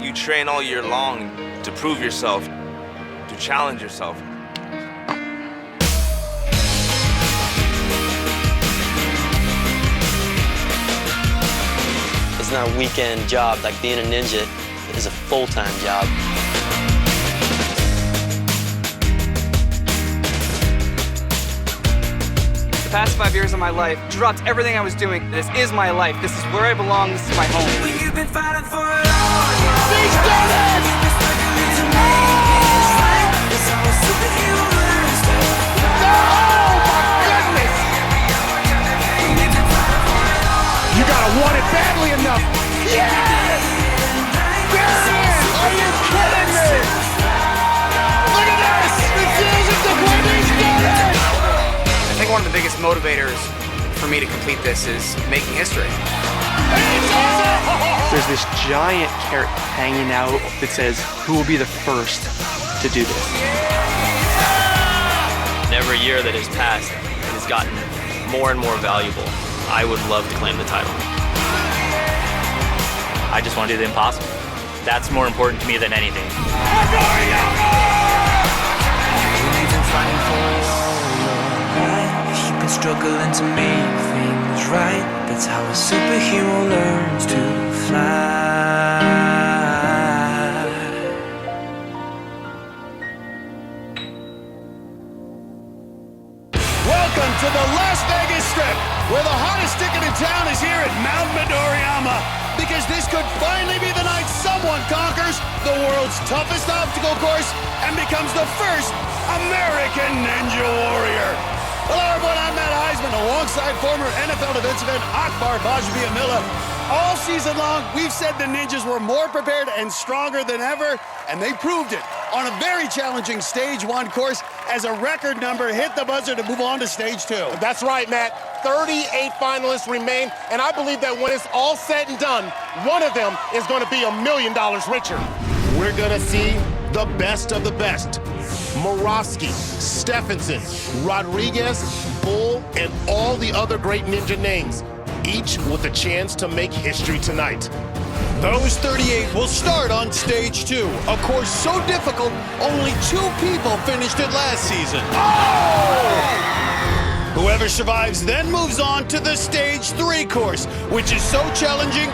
You train all year long to prove yourself, to challenge yourself. It's not a weekend job. Like being a ninja is a full-time job. The past 5 years of my life, dropped everything I was doing. This is my life. This is where I belong. This is my home. You've been fighting for it all. He's done it! You gotta want it badly enough. Yes! There it is! Are you kidding me? Look at this! Decision to win, he's done it! I think one of the biggest motivators for me to complete this is making history. There's this giant carrot hanging out that says, who will be the first to do this? And every year that has passed, it has gotten more and more valuable. I would love to claim the title. I just want to do the impossible. That's more important to me than anything. You've been fighting for it all your life. You've been struggling to make things right. That's how a superhero learns to fly. Welcome to the Las Vegas Strip, where the hottest ticket in town is here at Mount Midoriyama. Because this could finally be the night someone conquers the world's toughest obstacle course and becomes the first American Ninja Warrior. Hello everyone, I'm Matt Heisman alongside former NFL defensive end Akbar Gbaja-Biamila. All season long, we've said the Ninjas were more prepared and stronger than ever, and they proved it on a very challenging Stage 1 course as a record number hit the buzzer to move on to Stage 2. That's right, Matt. 38 finalists remain, and I believe that when it's all said and done, one of them is going to be $1 million richer. We're going to see the best of the best. Morosky, Stephenson, Rodriguez, Bull, and all the other great ninja names, each with a chance to make history tonight. Those 38 will start on Stage 2, a course so difficult, only 2 people finished it last season. Oh! Whoever survives then moves on to the Stage 3 course, which is so challenging,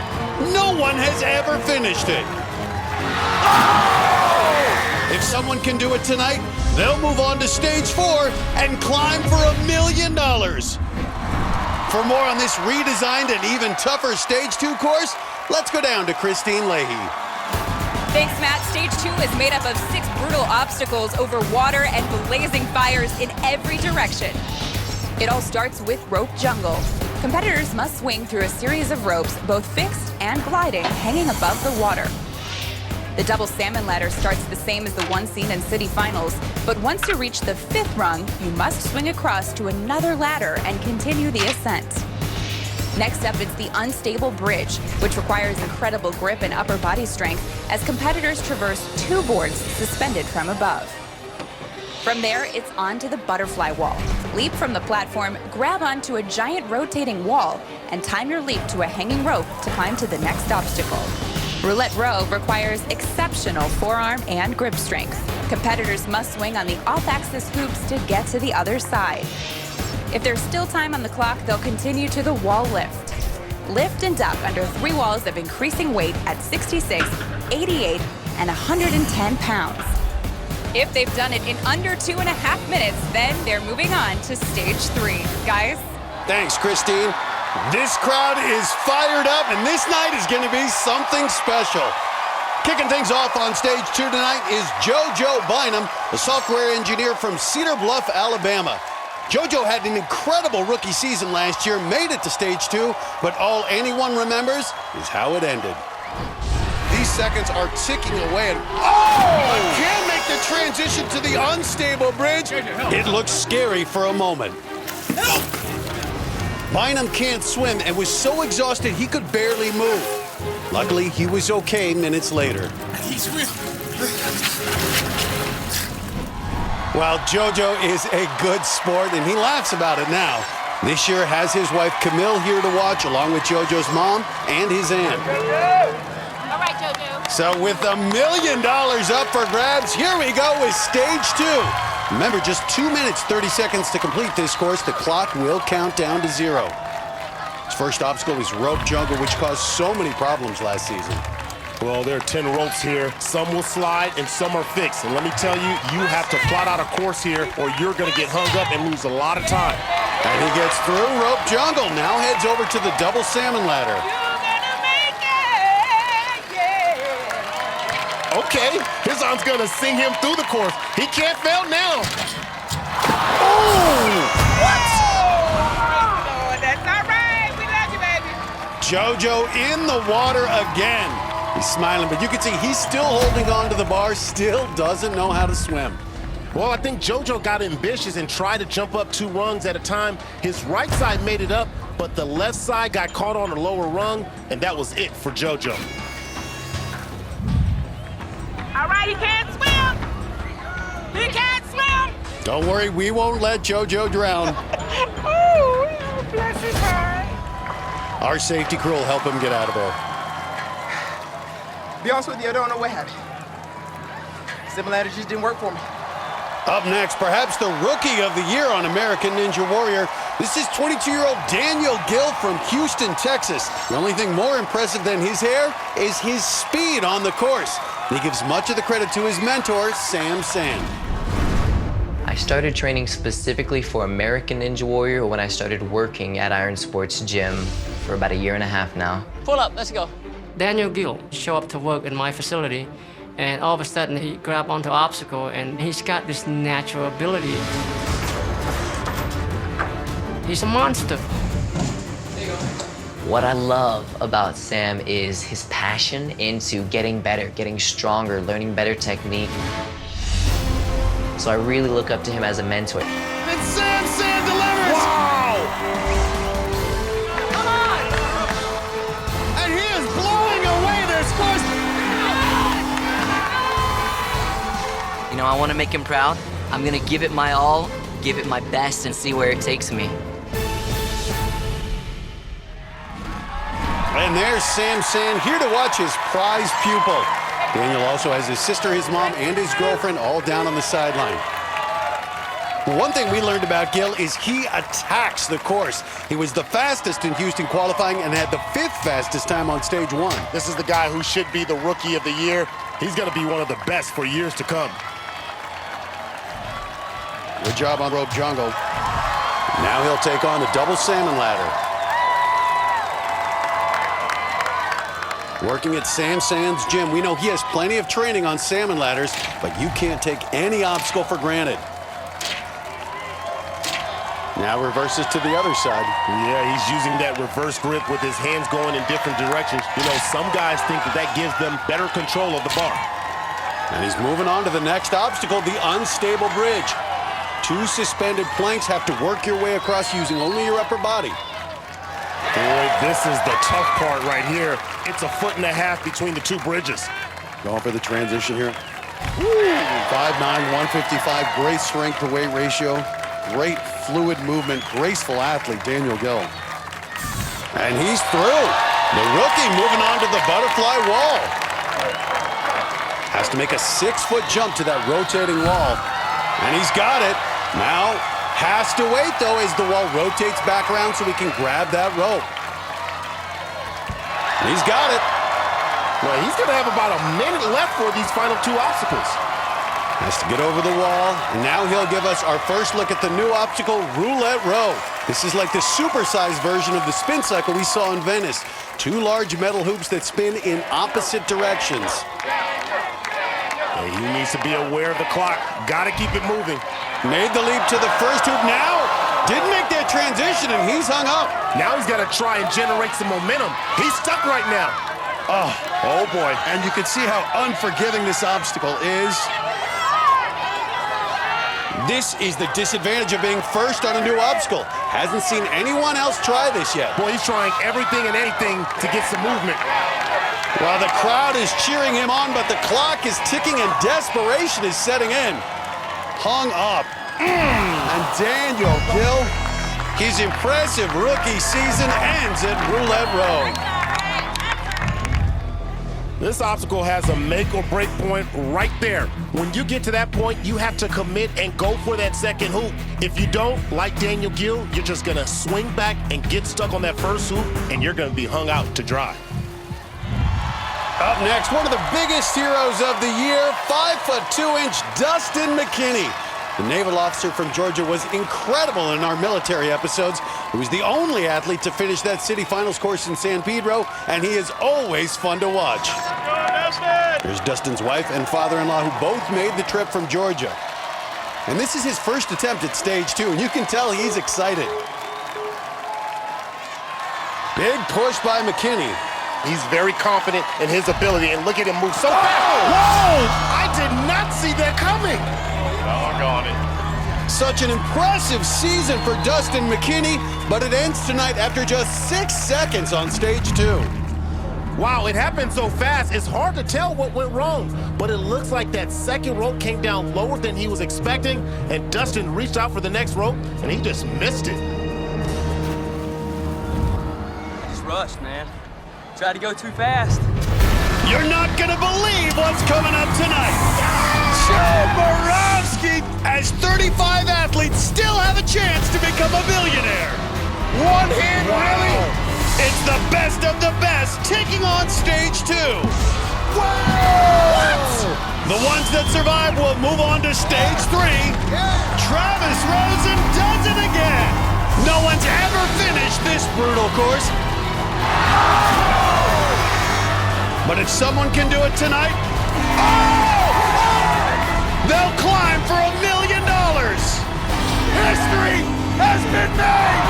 no one has ever finished it. Oh! If someone can do it tonight, they'll move on to Stage 4 and climb for $1 million. For more on this redesigned and even tougher Stage 2 course, let's go down to Kristine Leahy. Thanks, Matt. Stage 2 is made up of 6 brutal obstacles over water and blazing fires in every direction. It all starts with rope jungle. Competitors must swing through a series of ropes, both fixed and gliding, hanging above the water. The double salmon ladder starts the same as the one seen in city finals, but once you reach the 5th rung, you must swing across to another ladder and continue the ascent. Next up, it's the unstable bridge, which requires incredible grip and upper body strength as competitors traverse 2 boards suspended from above. From there, it's on to the butterfly wall. Leap from the platform, grab onto a giant rotating wall, and time your leap to a hanging rope to climb to the next obstacle. Roulette row requires exceptional forearm and grip strength. Competitors must swing on the off-axis hoops to get to the other side. If there's still time on the clock, they'll continue to the wall lift. Lift and duck under 3 walls of increasing weight at 66, 88, and 110 pounds. If they've done it in under 2.5 minutes, then they're moving on to Stage 3. Guys? Thanks, Kristine. This crowd is fired up, and this night is going to be something special. Kicking things off on Stage 2 tonight is JoJo Bynum, a software engineer from Cedar Bluff, Alabama. JoJo had an incredible rookie season last year, made it to Stage 2, but all anyone remembers is how it ended. These seconds are ticking away, and can't make the transition to the unstable bridge. It looks scary for a moment. Bynum can't swim and was so exhausted he could barely move. Luckily, he was okay minutes later. While JoJo is a good sport, and he laughs about it now, This year has his wife Camille here to watch, along with JoJo's mom and his aunt. All right, JoJo. So with $1 million up for grabs, here we go with stage 2. Remember, just 2 minutes, 30 seconds to complete this course. The clock will count down to 0. His first obstacle is rope jungle, which caused so many problems last season. Well, there are 10 ropes here. Some will slide and some are fixed. And let me tell you, you have to plot out a course here or you're going to get hung up and lose a lot of time. And he gets through rope jungle. Now heads over to the double salmon ladder. Okay, his aunt's going to sing him through the course. He can't fail now. Oh! What? Oh, that's all right. We love you, baby. JoJo in the water again. He's smiling, but you can see he's still holding on to the bar, still doesn't know how to swim. Well, I think JoJo got ambitious and tried to jump up 2 rungs at a time. His right side made it up, but the left side got caught on the lower rung, and that was it for JoJo. All right, he can't swim. He can't swim. Don't worry, we won't let JoJo drown. Oh, bless his heart. Our safety crew will help him get out of there. Be honest with you, I don't know what happened. Similarities just didn't work for me. Up next, perhaps the rookie of the year on American Ninja Warrior. This is 22-year-old Daniel Gill from Houston, Texas. The only thing more impressive than his hair is his speed on the course. He gives much of the credit to his mentor, Sam Sand. I started training specifically for American Ninja Warrior when I started working at Iron Sports Gym for about 1.5 years now. Pull up, let's go. Daniel Gill showed up to work in my facility, and all of a sudden he grabbed onto an obstacle, and he's got this natural ability. He's a monster. What I love about Sam is his passion into getting better, getting stronger, learning better technique. So I really look up to him as a mentor. And Sam Sand delivers! Wow! Come on! And he is blowing away their scores! You know, I want to make him proud. I'm going to give it my all, give it my best, and see where it takes me. And there's Sam Sand here to watch his prize pupil. Daniel also has his sister, his mom, and his girlfriend all down on the sideline. One thing we learned about Gill is he attacks the course. He was the fastest in Houston qualifying and had the 5th fastest time on stage 1. This is the guy who should be the rookie of the year. He's going to be one of the best for years to come. Good job on rope jungle. Now he'll take on the double salmon ladder. Working at Sam Sand's gym, we know he has plenty of training on salmon ladders, but you can't take any obstacle for granted. Now reverses to the other side. Yeah, he's using that reverse grip with his hands going in different directions. You know, some guys think that gives them better control of the bar. And he's moving on to the next obstacle, the unstable bridge. 2 suspended planks have to work your way across using only your upper body. Boy, this is the tough part right here. It's 1.5 feet between the 2 bridges. Going for the transition here. 5'9", 155, great strength to weight ratio, great fluid movement, graceful athlete, Daniel Gill. And he's through. The rookie moving on to the butterfly wall. Has to make a 6-foot jump to that rotating wall. And he's got it. Now has to wait, though, as the wall rotates back around so he can grab that rope. And he's got it. Well, he's going to have about a minute left for these final 2 obstacles. Has to get over the wall, and now he'll give us our first look at the new obstacle, Roulette Row. This is like the supersized version of the spin cycle we saw in Venice. 2 large metal hoops that spin in opposite directions. Yeah, he needs to be aware of the clock. Got to keep it moving. Made the leap to the first hoop now. Didn't make that transition, and he's hung up. Now he's got to try and generate some momentum. He's stuck right now. Oh boy. And you can see how unforgiving this obstacle is. This is the disadvantage of being first on a new obstacle. Hasn't seen anyone else try this yet. Boy, he's trying everything and anything to get some movement. Well, the crowd is cheering him on, but the clock is ticking and desperation is setting in. Hung up. And Daniel Gill, His impressive rookie season ends at Roulette Row. This obstacle has a make or break point right there. When you get to that point, you have to commit and go for that second hoop. If you don't, like Daniel Gill, you're just gonna swing back and get stuck on that first hoop, and you're gonna be hung out to dry. Up next, one of the biggest heroes of the year, 5'2" Dustin McKinney. The naval officer from Georgia was incredible in our military episodes. He was the only athlete to finish that city finals course in San Pedro, and he is always fun to watch. Here's Dustin's wife and father-in-law, who both made the trip from Georgia. And this is his first attempt at stage 2, and you can tell he's excited. Big push by McKinney. He's very confident in his ability, and look at him move so fast. Whoa! I did not see that coming. Doggone it. Such an impressive season for Dustin McKinney, but it ends tonight after just 6 seconds on stage 2. Wow, it happened so fast, it's hard to tell what went wrong. But it looks like that second rope came down lower than he was expecting, and Dustin reached out for the next rope, and he just missed it. Just rushed, man. Tried to go too fast. You're not gonna believe what's coming up tonight. Borowski, as 35 athletes still have a chance to become a billionaire. One hand, really? It's the best of the best taking on stage 2. Whoa! What? The ones that survive will move on to stage 3. Travis Rosen does it again. No one's ever finished this brutal course. But if someone can do it tonight, they'll climb for $1 million. History has been made.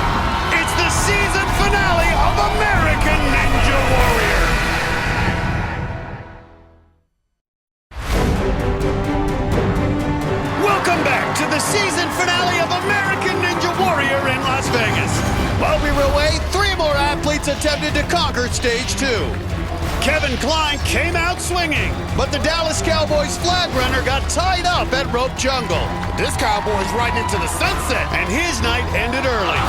It's the season finale of American Ninja Warrior. Welcome back to the season finale of American Ninja Warrior in Las Vegas. While we were away, 3 more athletes attempted to conquer stage 2. Kevin Klein came out swinging, but the Dallas Cowboys flag runner got tied up at Rope Jungle. This cowboy's riding into the sunset, and his night ended early.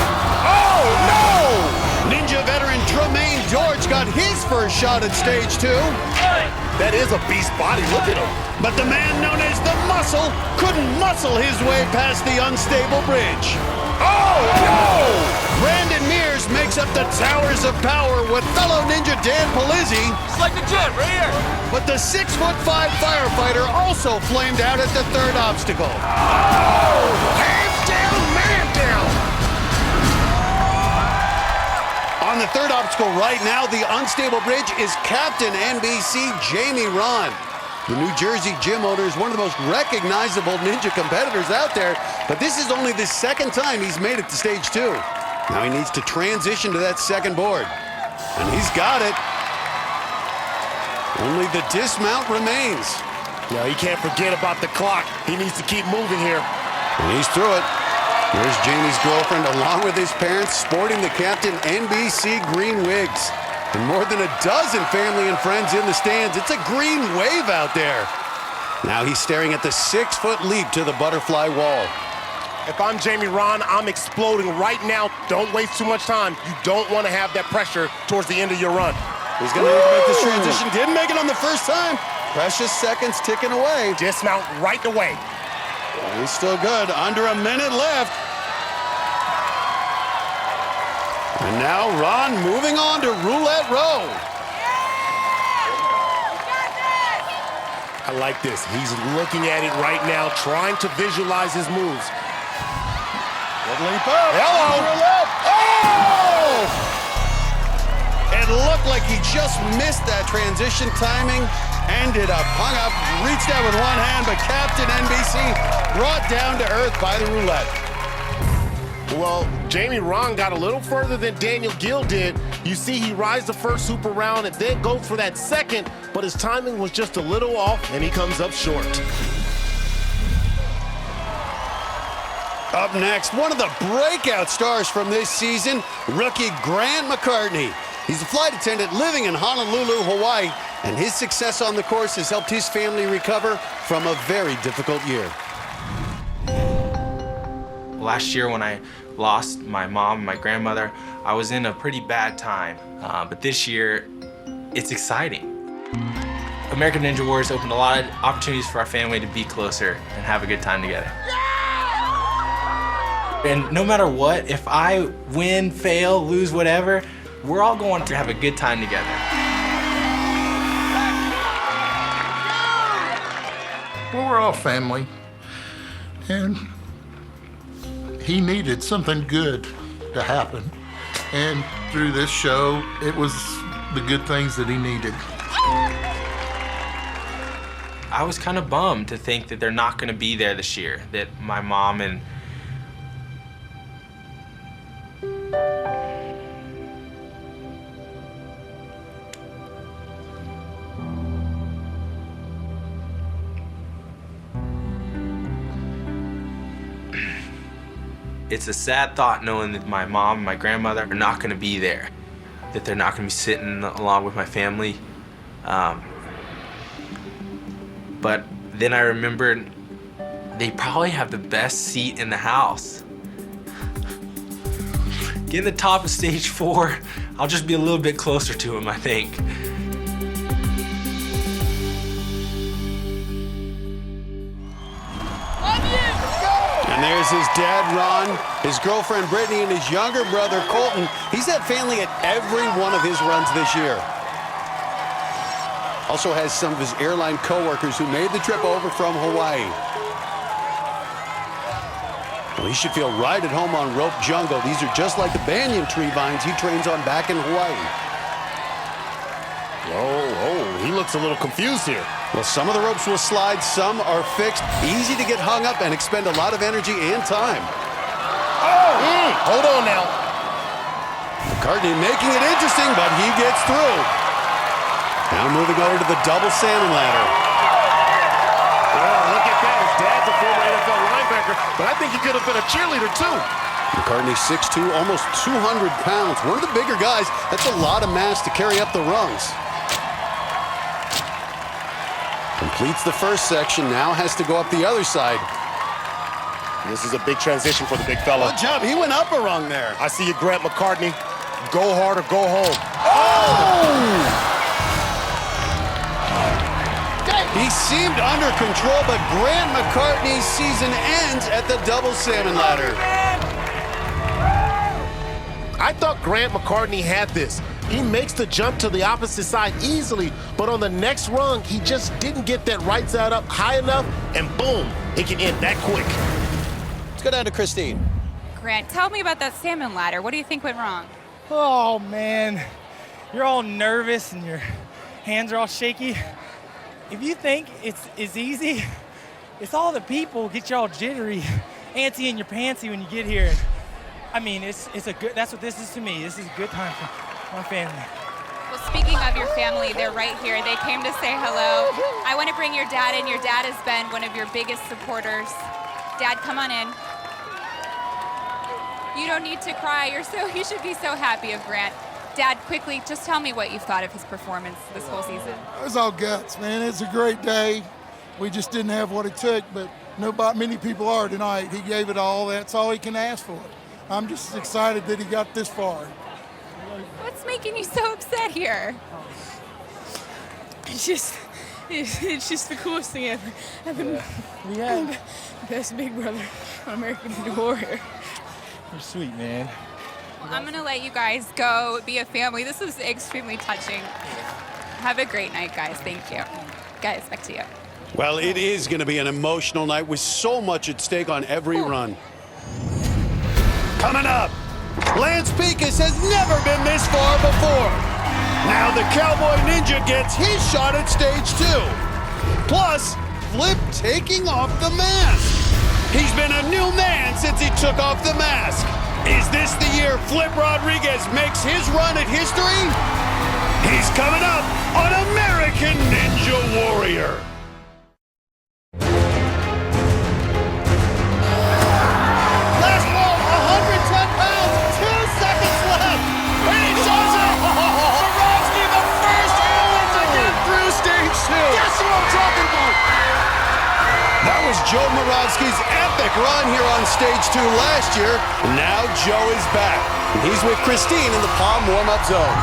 Oh, no! Ninja veteran Tremaine George got his first shot at stage 2. That is a beast body, look at him. But the man known as the Muscle couldn't muscle his way past the unstable bridge. Oh, no! Brandon Mears makes up the Towers of Power with fellow ninja Dan Palizzi. It's like the gym, right here. But the 6'5" firefighter also flamed out at the 3rd obstacle. Oh! Hands down, man down! On the 3rd obstacle right now, the unstable bridge, is Captain NBC Jamie Ron. The New Jersey gym owner is one of the most recognizable ninja competitors out there, but this is only the 2nd time he's made it to stage 2. Now he needs to transition to that 2nd board, and he's got it. Only the dismount remains. Now he can't forget about the clock. He needs to keep moving here. And he's through it. Here's Jamie's girlfriend along with his parents sporting the Captain NBC green wigs. And more than a dozen family and friends in the stands. It's a green wave out there. Now he's staring at the 6-foot leap to the butterfly wall. If I'm Jamie Ron, I'm exploding right now. Don't waste too much time. You don't want to have that pressure towards the end of your run. He's going to need to make this transition. Didn't make it on the first time. Precious seconds ticking away. Dismount right away. He's still good. Under a minute left. And now Ron moving on to Roulette Row. I like this. He's looking at it right now, trying to visualize his moves. Good leap up. Hello. Oh! It looked like he just missed that transition timing. Ended up hung up, reached out with one hand, but Captain NBC brought down to earth by the roulette. Well, Jamie Ron got a little further than Daniel Gill did. You see he rides the first hoop around and then goes for that second, but his timing was just a little off, and he comes up short. Up next, one of the breakout stars from this season, rookie Grant McCartney. He's a flight attendant living in Honolulu, Hawaii, and his success on the course has helped his family recover from a very difficult year. Last year when I lost my mom and my grandmother, I was in a pretty bad time. But this year, it's exciting. American Ninja Warriors opened a lot of opportunities for our family to be closer and have a good time together. And no matter what, if I win, fail, lose, whatever, we're all going to have a good time together. Well, we're all family, and he needed something good to happen. And through this show, it was the good things that he needed. I was kind of bummed to think that they're not going to be there this year, that my mom and it's a sad thought knowing that my mom and my grandmother are not going to be there, that they're not going to be sitting along with my family. But then I remembered they probably have the best seat in the house. Getting the top of stage 4, I'll just be a little bit closer to him, I think. And there's his dad, Ron, his girlfriend, Brittany, and his younger brother, Colton. He's had family at every one of his runs this year. Also has some of his airline co-workers who made the trip over from Hawaii. Well, he should feel right at home on rope jungle. These are just like the banyan tree vines he trains on back in Hawaii. Oh, he looks a little confused here. Well, some of the ropes will slide, some are fixed. Easy to get hung up and expend a lot of energy and time. Hold on now. McCartney making it interesting, but he gets through. Now moving over to the double salmon ladder. Oh, look at that. His dad's a former NFL linebacker, but I think he could have been a cheerleader too. McCartney 6'2", almost 200 pounds. One of the bigger guys. That's a lot of mass to carry up the rungs. Completes the first section, now has to go up the other side. This is a big transition for the big fella. Good job, he went up a rung there. I see you, Grant McCartney. Go hard or go home. Oh! He seemed under control, but Grant McCartney's season ends at the double salmon ladder. I thought Grant McCartney had this. He makes the jump to the opposite side easily, but on the next rung, he just didn't get that right side up high enough, and boom, it can end that quick. Let's go down to Kristine. Grant, tell me about that salmon ladder. What do you think went wrong? Oh, man. You're all nervous and your hands are all shaky. If you think it's easy, it's all the people get you all jittery, antsy in your pantsy when you get here. I mean, it's a good, that's what this is to me. This is a good time for my family. Well, speaking of your family, they're right here. They came to say hello. I want to bring your dad in. Your dad has been one of your biggest supporters. Dad, come on in. You don't need to cry. You should be so happy of Grant. Dad, quickly, just tell me what you've thought of his performance this whole season. It was all guts, man. It's a great day. We just didn't have what it took, but many people are tonight. He gave it all. That's all he can ask for. I'm just excited that he got this far. What's making you so upset here? It's just the coolest thing ever. I've been the best big brother on American Ninja Warrior. You're sweet, man. Well, I'm going to let you guys go be a family. This was extremely touching. Have a great night, guys. Thank you. Guys, back to you. Well, it is going to be an emotional night with so much at stake on every run. Coming up, Lance Pekus has never been this far before. Now the Cowboy Ninja gets his shot at stage 2. Plus, Flip taking off the mask. He's been a new man since he took off the mask. Is this the year Flip Rodriguez makes his run at history? He's coming up on American Ninja Warrior. Last ball, 110 pounds, 2 seconds left. And he shows it. Moravsky, the first human to get through stage 2. That's what I'm talking about. That was Joe Moravsky's at epic run here on stage 2 last year. And now Joe is back. And he's with Kristine in the palm warm-up zone.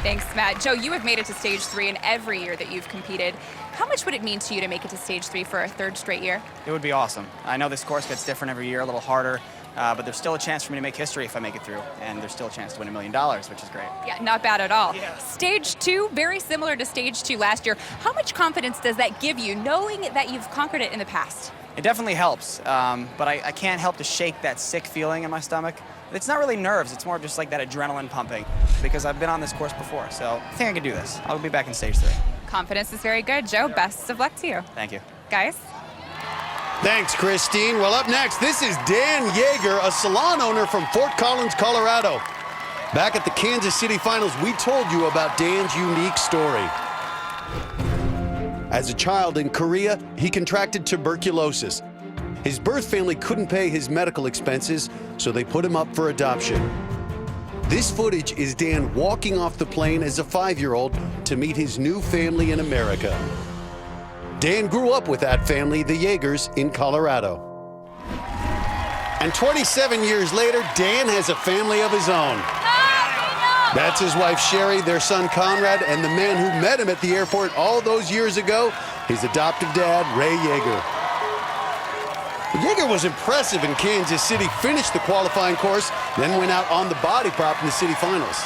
Thanks, Matt. Joe, you have made it to stage 3 in every year that you've competed. How much would it mean to you to make it to stage 3 for a third straight year? It would be awesome. I know this course gets different every year, a little harder, but there's still a chance for me to make history if I make it through, and there's still a chance to win $1 million, which is great. Yeah, not bad at all. Yeah. Stage 2, very similar to stage 2 last year. How much confidence does that give you, knowing that you've conquered it in the past? It definitely helps, but I can't help to shake that sick feeling in my stomach. It's not really nerves, it's more just like that adrenaline pumping, because I've been on this course before, so I think I can do this. I'll be back in stage 3. Confidence is very good. Joe, best of luck to you. Thank you. Guys? Thanks, Kristine. Well, up next, this is Dan Yeager, a salon owner from Fort Collins, Colorado. Back at the Kansas City Finals, we told you about Dan's unique story. As a child in Korea, he contracted tuberculosis. His birth family couldn't pay his medical expenses, so they put him up for adoption. This footage is Dan walking off the plane as a 5-year-old to meet his new family in America. Dan grew up with that family, the Yeagers, in Colorado. And 27 years later, Dan has a family of his own. That's his wife, Sherry, their son, Conrad, and the man who met him at the airport all those years ago, his adoptive dad, Ray Yeager. Yeager was impressive in Kansas City, finished the qualifying course, then went out on the body prop in the city finals.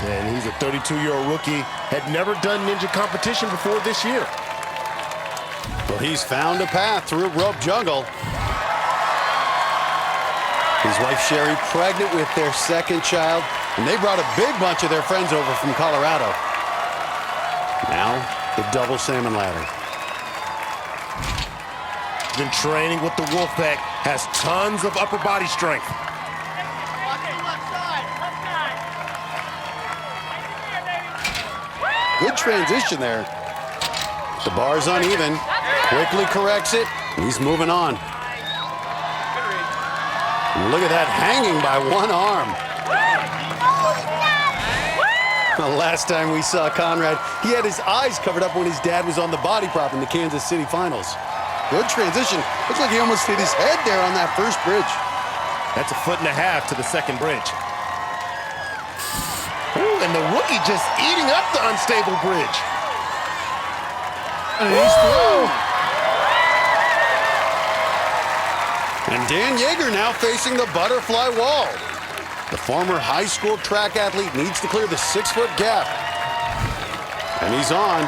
And he's a 32-year-old rookie, had never done ninja competition before this year. Well, he's found a path through rope jungle. His wife Sherry pregnant with their second child, and they brought a big bunch of their friends over from Colorado. Now, the double salmon ladder. Been training with the Wolfpack, has tons of upper body strength. Good transition there. The bar's uneven, quickly corrects it, and he's moving on. And look at that, hanging by one arm. The last time we saw Conrad, he had his eyes covered up when his dad was on the body prop in the Kansas City Finals. Good transition. Looks like he almost hit his head there on that first bridge. That's 1.5 feet to the second bridge. Ooh, and the rookie just eating up the unstable bridge. And he's through. And Dan Yeager now facing the butterfly wall. The former high school track athlete needs to clear the 6-foot gap. And he's on.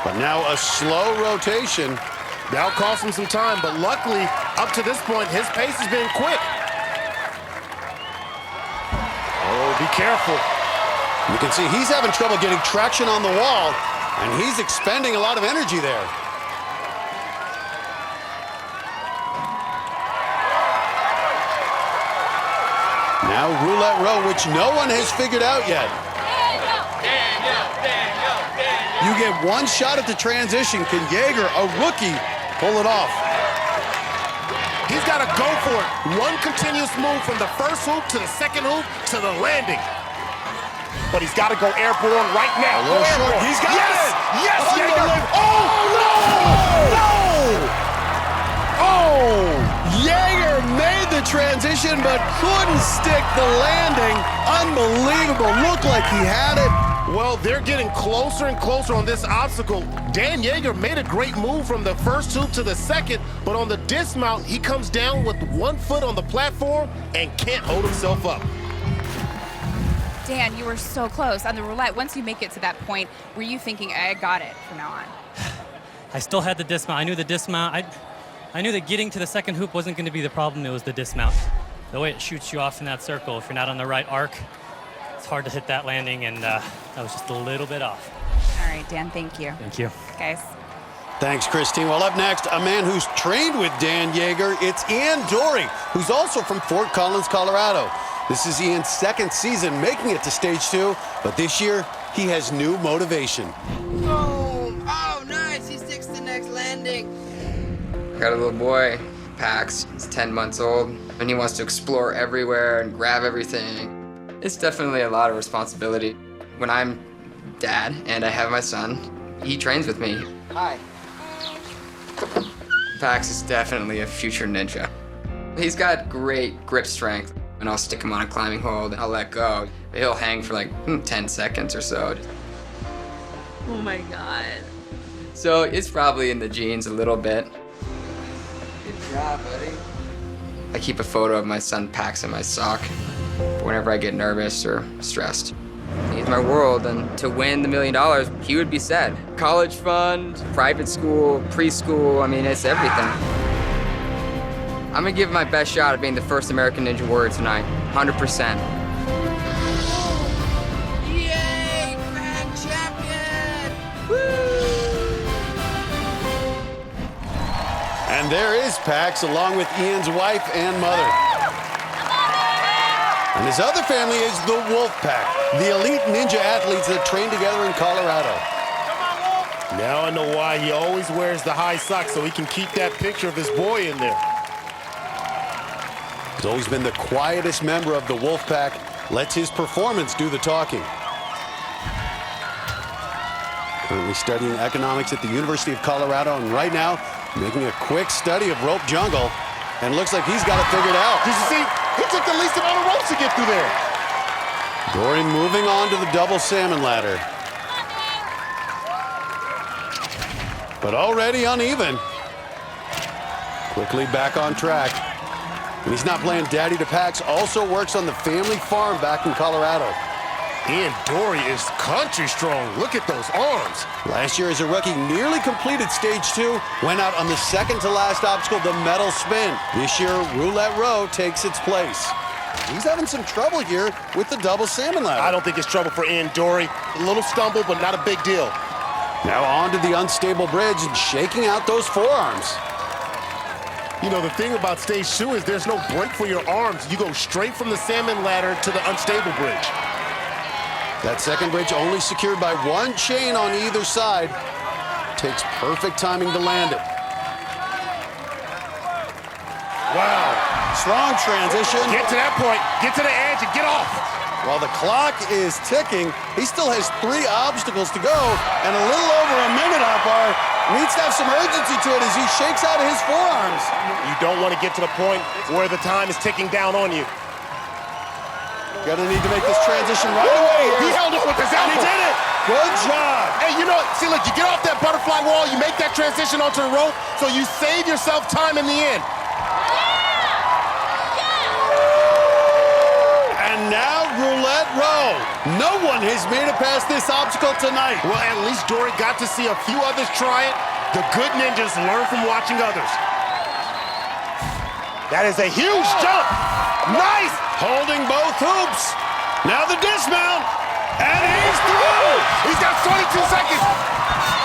But now a slow rotation. That'll cost him some time, but luckily, up to this point, his pace has been quick. Oh, be careful. You can see he's having trouble getting traction on the wall, and he's expending a lot of energy there. Now roulette row, which no one has figured out yet. You get one shot at the transition. Can Yeager, a rookie, pull it off? He's got to go for it. One continuous move from the first hoop to the second hoop to the landing. But he's got to go airborne right now. A little short. He's got it. Yes, Yeager. Oh, no! No! Oh! Yeager made the transition, but couldn't stick the landing. Unbelievable. Looked like he had it. Well, they're getting closer and closer on this obstacle. Dan Yeager made a great move from the first hoop to the second, but on the dismount, he comes down with 1 foot on the platform and can't hold himself up. Dan, you were so close on the roulette. Once you make it to that point, were you thinking, I got it from now on? I still had the dismount. I knew the dismount. I knew that getting to the second hoop wasn't going to be the problem. It was the dismount. The way it shoots you off in that circle, if you're not on the right arc, it's hard to hit that landing, and that was just a little bit off. All right, Dan, thank you. Thank you. Guys. Thanks, Kristine. Well, up next, a man who's trained with Dan Yeager. It's Ian Dory, who's also from Fort Collins, Colorado. This is Ian's second season making it to stage 2, but this year, he has new motivation. Oh, nice. He sticks the next landing. Got a little boy, Pax. He's 10 months old, and he wants to explore everywhere and grab everything. It's definitely a lot of responsibility. When I'm dad and I have my son, he trains with me. Hi. Pax is definitely a future ninja. He's got great grip strength, and I'll stick him on a climbing hold, and I'll let go. He'll hang for like 10 seconds or so. Oh my God. So it's probably in the genes a little bit. Good job, buddy. I keep a photo of my son Pax in my sock whenever I get nervous or stressed. He's my world, and to win the $1 million, he would be set. College fund, private school, preschool, I mean, it's everything. I'm gonna give it my best shot at being the first American Ninja Warrior tonight, 100%. Yay, grand champion! And there is Pax, along with Ian's wife and mother. And his other family is the Wolf Pack, the elite ninja athletes that train together in Colorado. Now I know why he always wears the high socks, so he can keep that picture of his boy in there. He's always been the quietest member of the Wolf Pack, lets his performance do the talking. Currently studying economics at the University of Colorado, and right now making a quick study of rope jungle, and looks like he's got it figured out. Did you see? He took the least amount of ropes to get through there. Dory moving on to the double salmon ladder. But already uneven. Quickly back on track. And he's not playing daddy to Pax, also works on the family farm back in Colorado. And Dory is country strong. Look at those arms. Last year as a rookie, nearly completed stage 2, went out on the second to last obstacle, the metal spin. This year, roulette row takes its place. He's having some trouble here with the double salmon ladder. I don't think it's trouble for Ian Dory. A little stumble, but not a big deal. Now on to the unstable bridge and shaking out those forearms. You know, the thing about stage 2 is there's no break for your arms. You go straight from the salmon ladder to the unstable bridge. That second bridge only secured by one chain on either side. Takes perfect timing to land it. Wow, strong transition. Get to that point, get to the edge and get off. While the clock is ticking, he still has 3 obstacles to go, and a little over a minute, Akbar. Needs to have some urgency to it as he shakes out his forearms. You don't want to get to the point where the time is ticking down on you. Gonna need to make this transition right away here. He held on with his elbow. And he did it. Good job. Hey, you know, see, look, you get off that butterfly wall, you make that transition onto the rope, so you save yourself time in the end. And now roulette row. No one has made it past this obstacle tonight. Well, at least Dory got to see a few others try it. The good ninjas learn from watching others. That is a huge jump. Nice. Holding both hoops. Now the dismount. And he's through. He's got 22 seconds.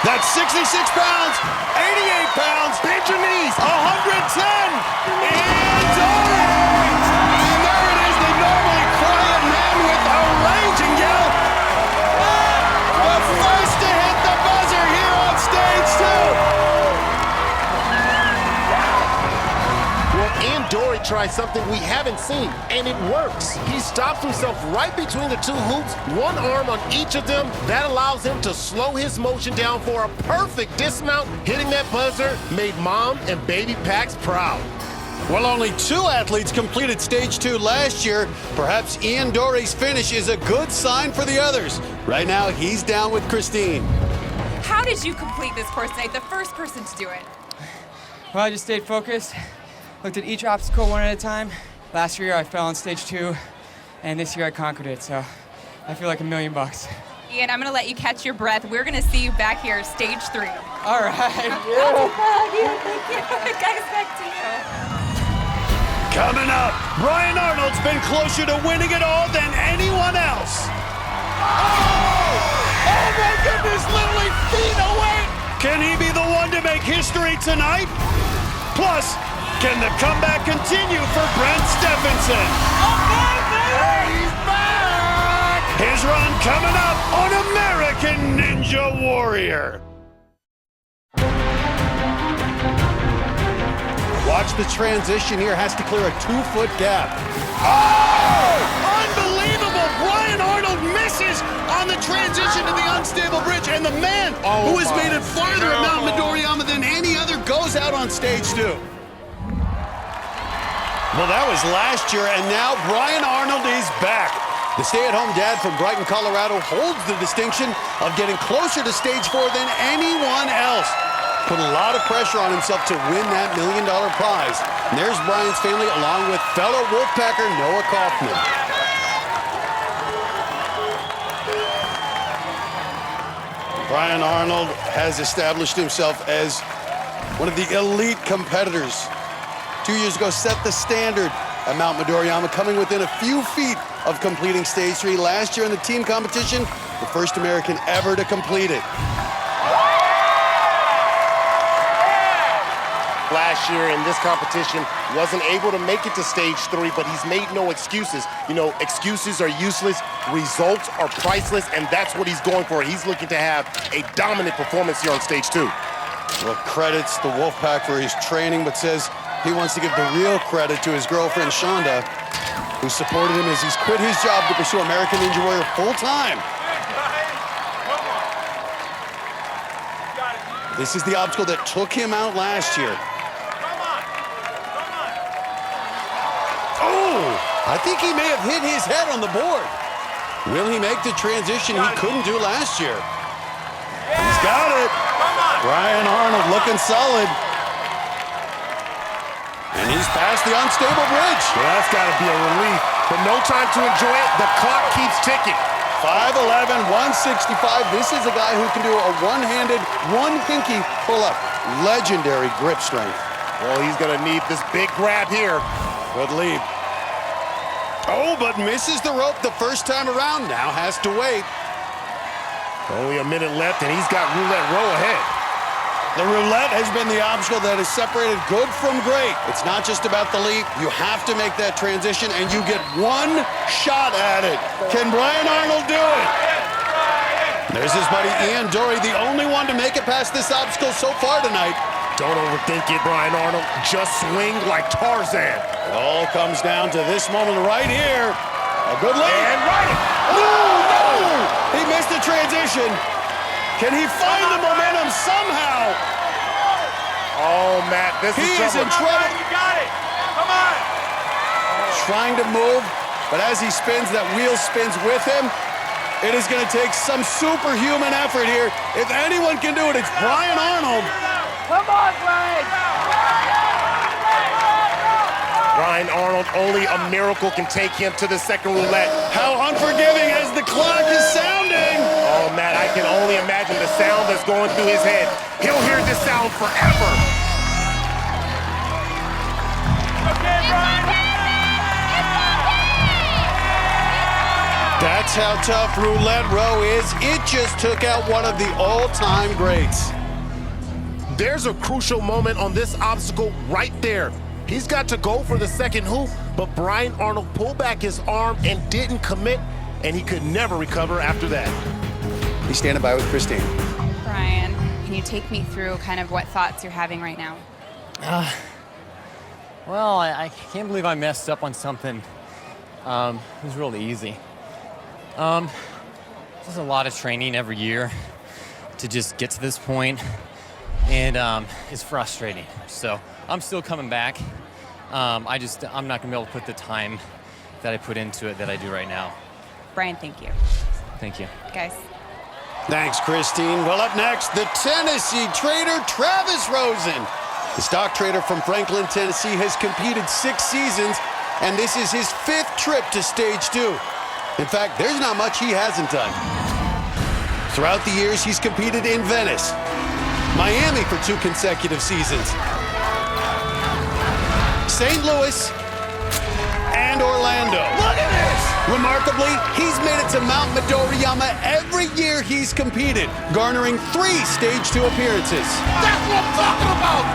That's 66 pounds, 88 pounds. Bend your knees. 110. And Dory. And there it is, the normally quiet man with a raging yell. The first to hit the buzzer here on stage 2. Well, and Dory tried something we haven't seen, and it works. He stops himself right between the 2 hoops, one arm on each of them. That allows him to slow his motion down for a perfect dismount. Hitting that buzzer made Mom and baby Pax proud. Well, only 2 athletes completed stage 2 last year. Perhaps Ian Dory's finish is a good sign for the others. Right now, he's down with Kristine. How did you complete this course tonight, the first person to do it? Well, I just stayed focused, looked at each obstacle one at a time. Last year I fell on stage 2, and this year I conquered it, so I feel like $1 million. Ian, I'm gonna let you catch your breath. We're gonna see you back here, stage 3. All right. Thank you. Guys, back to you. Coming up, Brian Arnold's been closer to winning it all than anyone else. Oh my goodness, literally feet away. Can he be the one to make history tonight? Plus, can the comeback continue for Brent Stephenson? He's back! His run coming up on American Ninja Warrior. Watch the transition here, has to clear a 2-foot gap. Oh! Unbelievable! Brian Arnold misses on the transition to the unstable bridge, and the man who has made it farther at Mount Midoriyama than any other goes out on stage 2. Well, that was last year, and now Brian Arnold is back. The stay-at-home dad from Brighton, Colorado holds the distinction of getting closer to stage 4 than anyone else. Put a lot of pressure on himself to win that $1 million prize. And there's Brian's family along with fellow Wolfpacker Noah Kaufman. Brian Arnold has established himself as one of the elite competitors. 2 years ago, set the standard at Mount Midoriyama, coming within a few feet of completing stage 3. Last year in the team competition, the first American ever to complete it. Last year in this competition, wasn't able to make it to stage 3, but he's made no excuses. You know, excuses are useless, results are priceless, and that's what he's going for. He's looking to have a dominant performance here on stage 2. Well, credits the Wolfpack for his training, but says he wants to give the real credit to his girlfriend, Shonda, who supported him as he's quit his job to pursue American Ninja Warrior full-time. This is the obstacle that took him out last year. Oh, I think he may have hit his head on the board. Will he make the transition he couldn't do last year? He's got it. Brian Arnold looking solid. And he's past the unstable bridge. Well, that's got to be a relief. But no time to enjoy it. The clock keeps ticking. 5'11", 165. This is a guy who can do a one-handed, one-pinky pull-up. Legendary grip strength. Well, he's going to need this big grab here. Good lead. Oh, but misses the rope the first time around. Now has to wait. Only a minute left, and he's got roulette row ahead. The roulette has been the obstacle that has separated good from great. It's not just about the leap. You have to make that transition, and you get one shot at it. Can Brian Arnold do it? There's his buddy Ian Dory, the only one to make it past this obstacle so far tonight. Don't overthink it, Brian Arnold. Just swing like Tarzan. It all comes down to this moment right here. A good lead. And right. No! He missed the transition. Can he find the momentum somehow? Oh, Matt, this is in trouble. You got it. Come on. Trying to move, but as he spins, that wheel spins with him. It is going to take some superhuman effort here. If anyone can do it, it's Brian Arnold. Come on, Brian. Brian Arnold, only a miracle can take him to the second roulette. How unforgiving as the clock is sounding. Oh, Matt, I can only imagine the sound that's going through his head. He'll hear this sound forever. Okay, Brian. That's how tough roulette row is. It just took out one of the all-time greats. There's a crucial moment on this obstacle right there. He's got to go for the second hoop, but Brian Arnold pulled back his arm and didn't commit, and he could never recover after that. He's standing by with Kristine. Brian, can you take me through kind of what thoughts you're having right now? Well, I can't believe I messed up on something. It was really easy. There's a lot of training every year to just get to this point, and it's frustrating. So I'm still coming back. I'm not gonna be able to put the time that I put into it that I do right now. Brian, thank you. Thank you. Guys. Thanks, Kristine. Well, up next, the Tennessee trader, Travis Rosen. The stock trader from Franklin, Tennessee, has competed 6 seasons, and this is his 5th trip to stage 2. In fact, there's not much he hasn't done. Throughout the years, he's competed in Venice, Miami for 2 consecutive seasons, St. Louis, and Orlando. Look at this! Remarkably, he's made it to Mount Midoriyama every year he's competed, garnering 3 stage 2 appearances. That's what I'm talking about!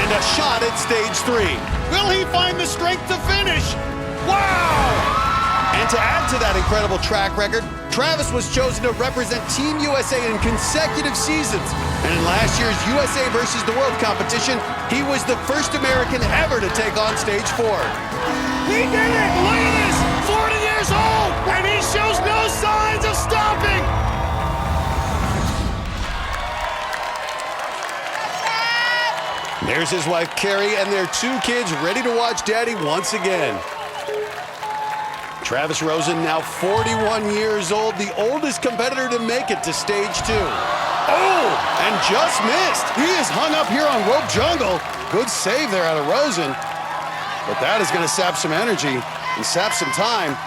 And a shot at stage 3. Will he find the strength to finish? Wow! And to add to that incredible track record, Travis was chosen to represent Team USA in consecutive seasons. And in last year's USA versus the World competition, he was the first American ever to take on stage 4. He did it! Look at this! 40 years old, and he shows no signs of stopping! There's his wife, Carrie, and their 2 kids ready to watch Daddy once again. Travis Rosen, now 41 years old, the oldest competitor to make it to stage 2. Oh, and just missed. He is hung up here on rope jungle. Good save there out of Rosen. But that is going to sap some energy and sap some time.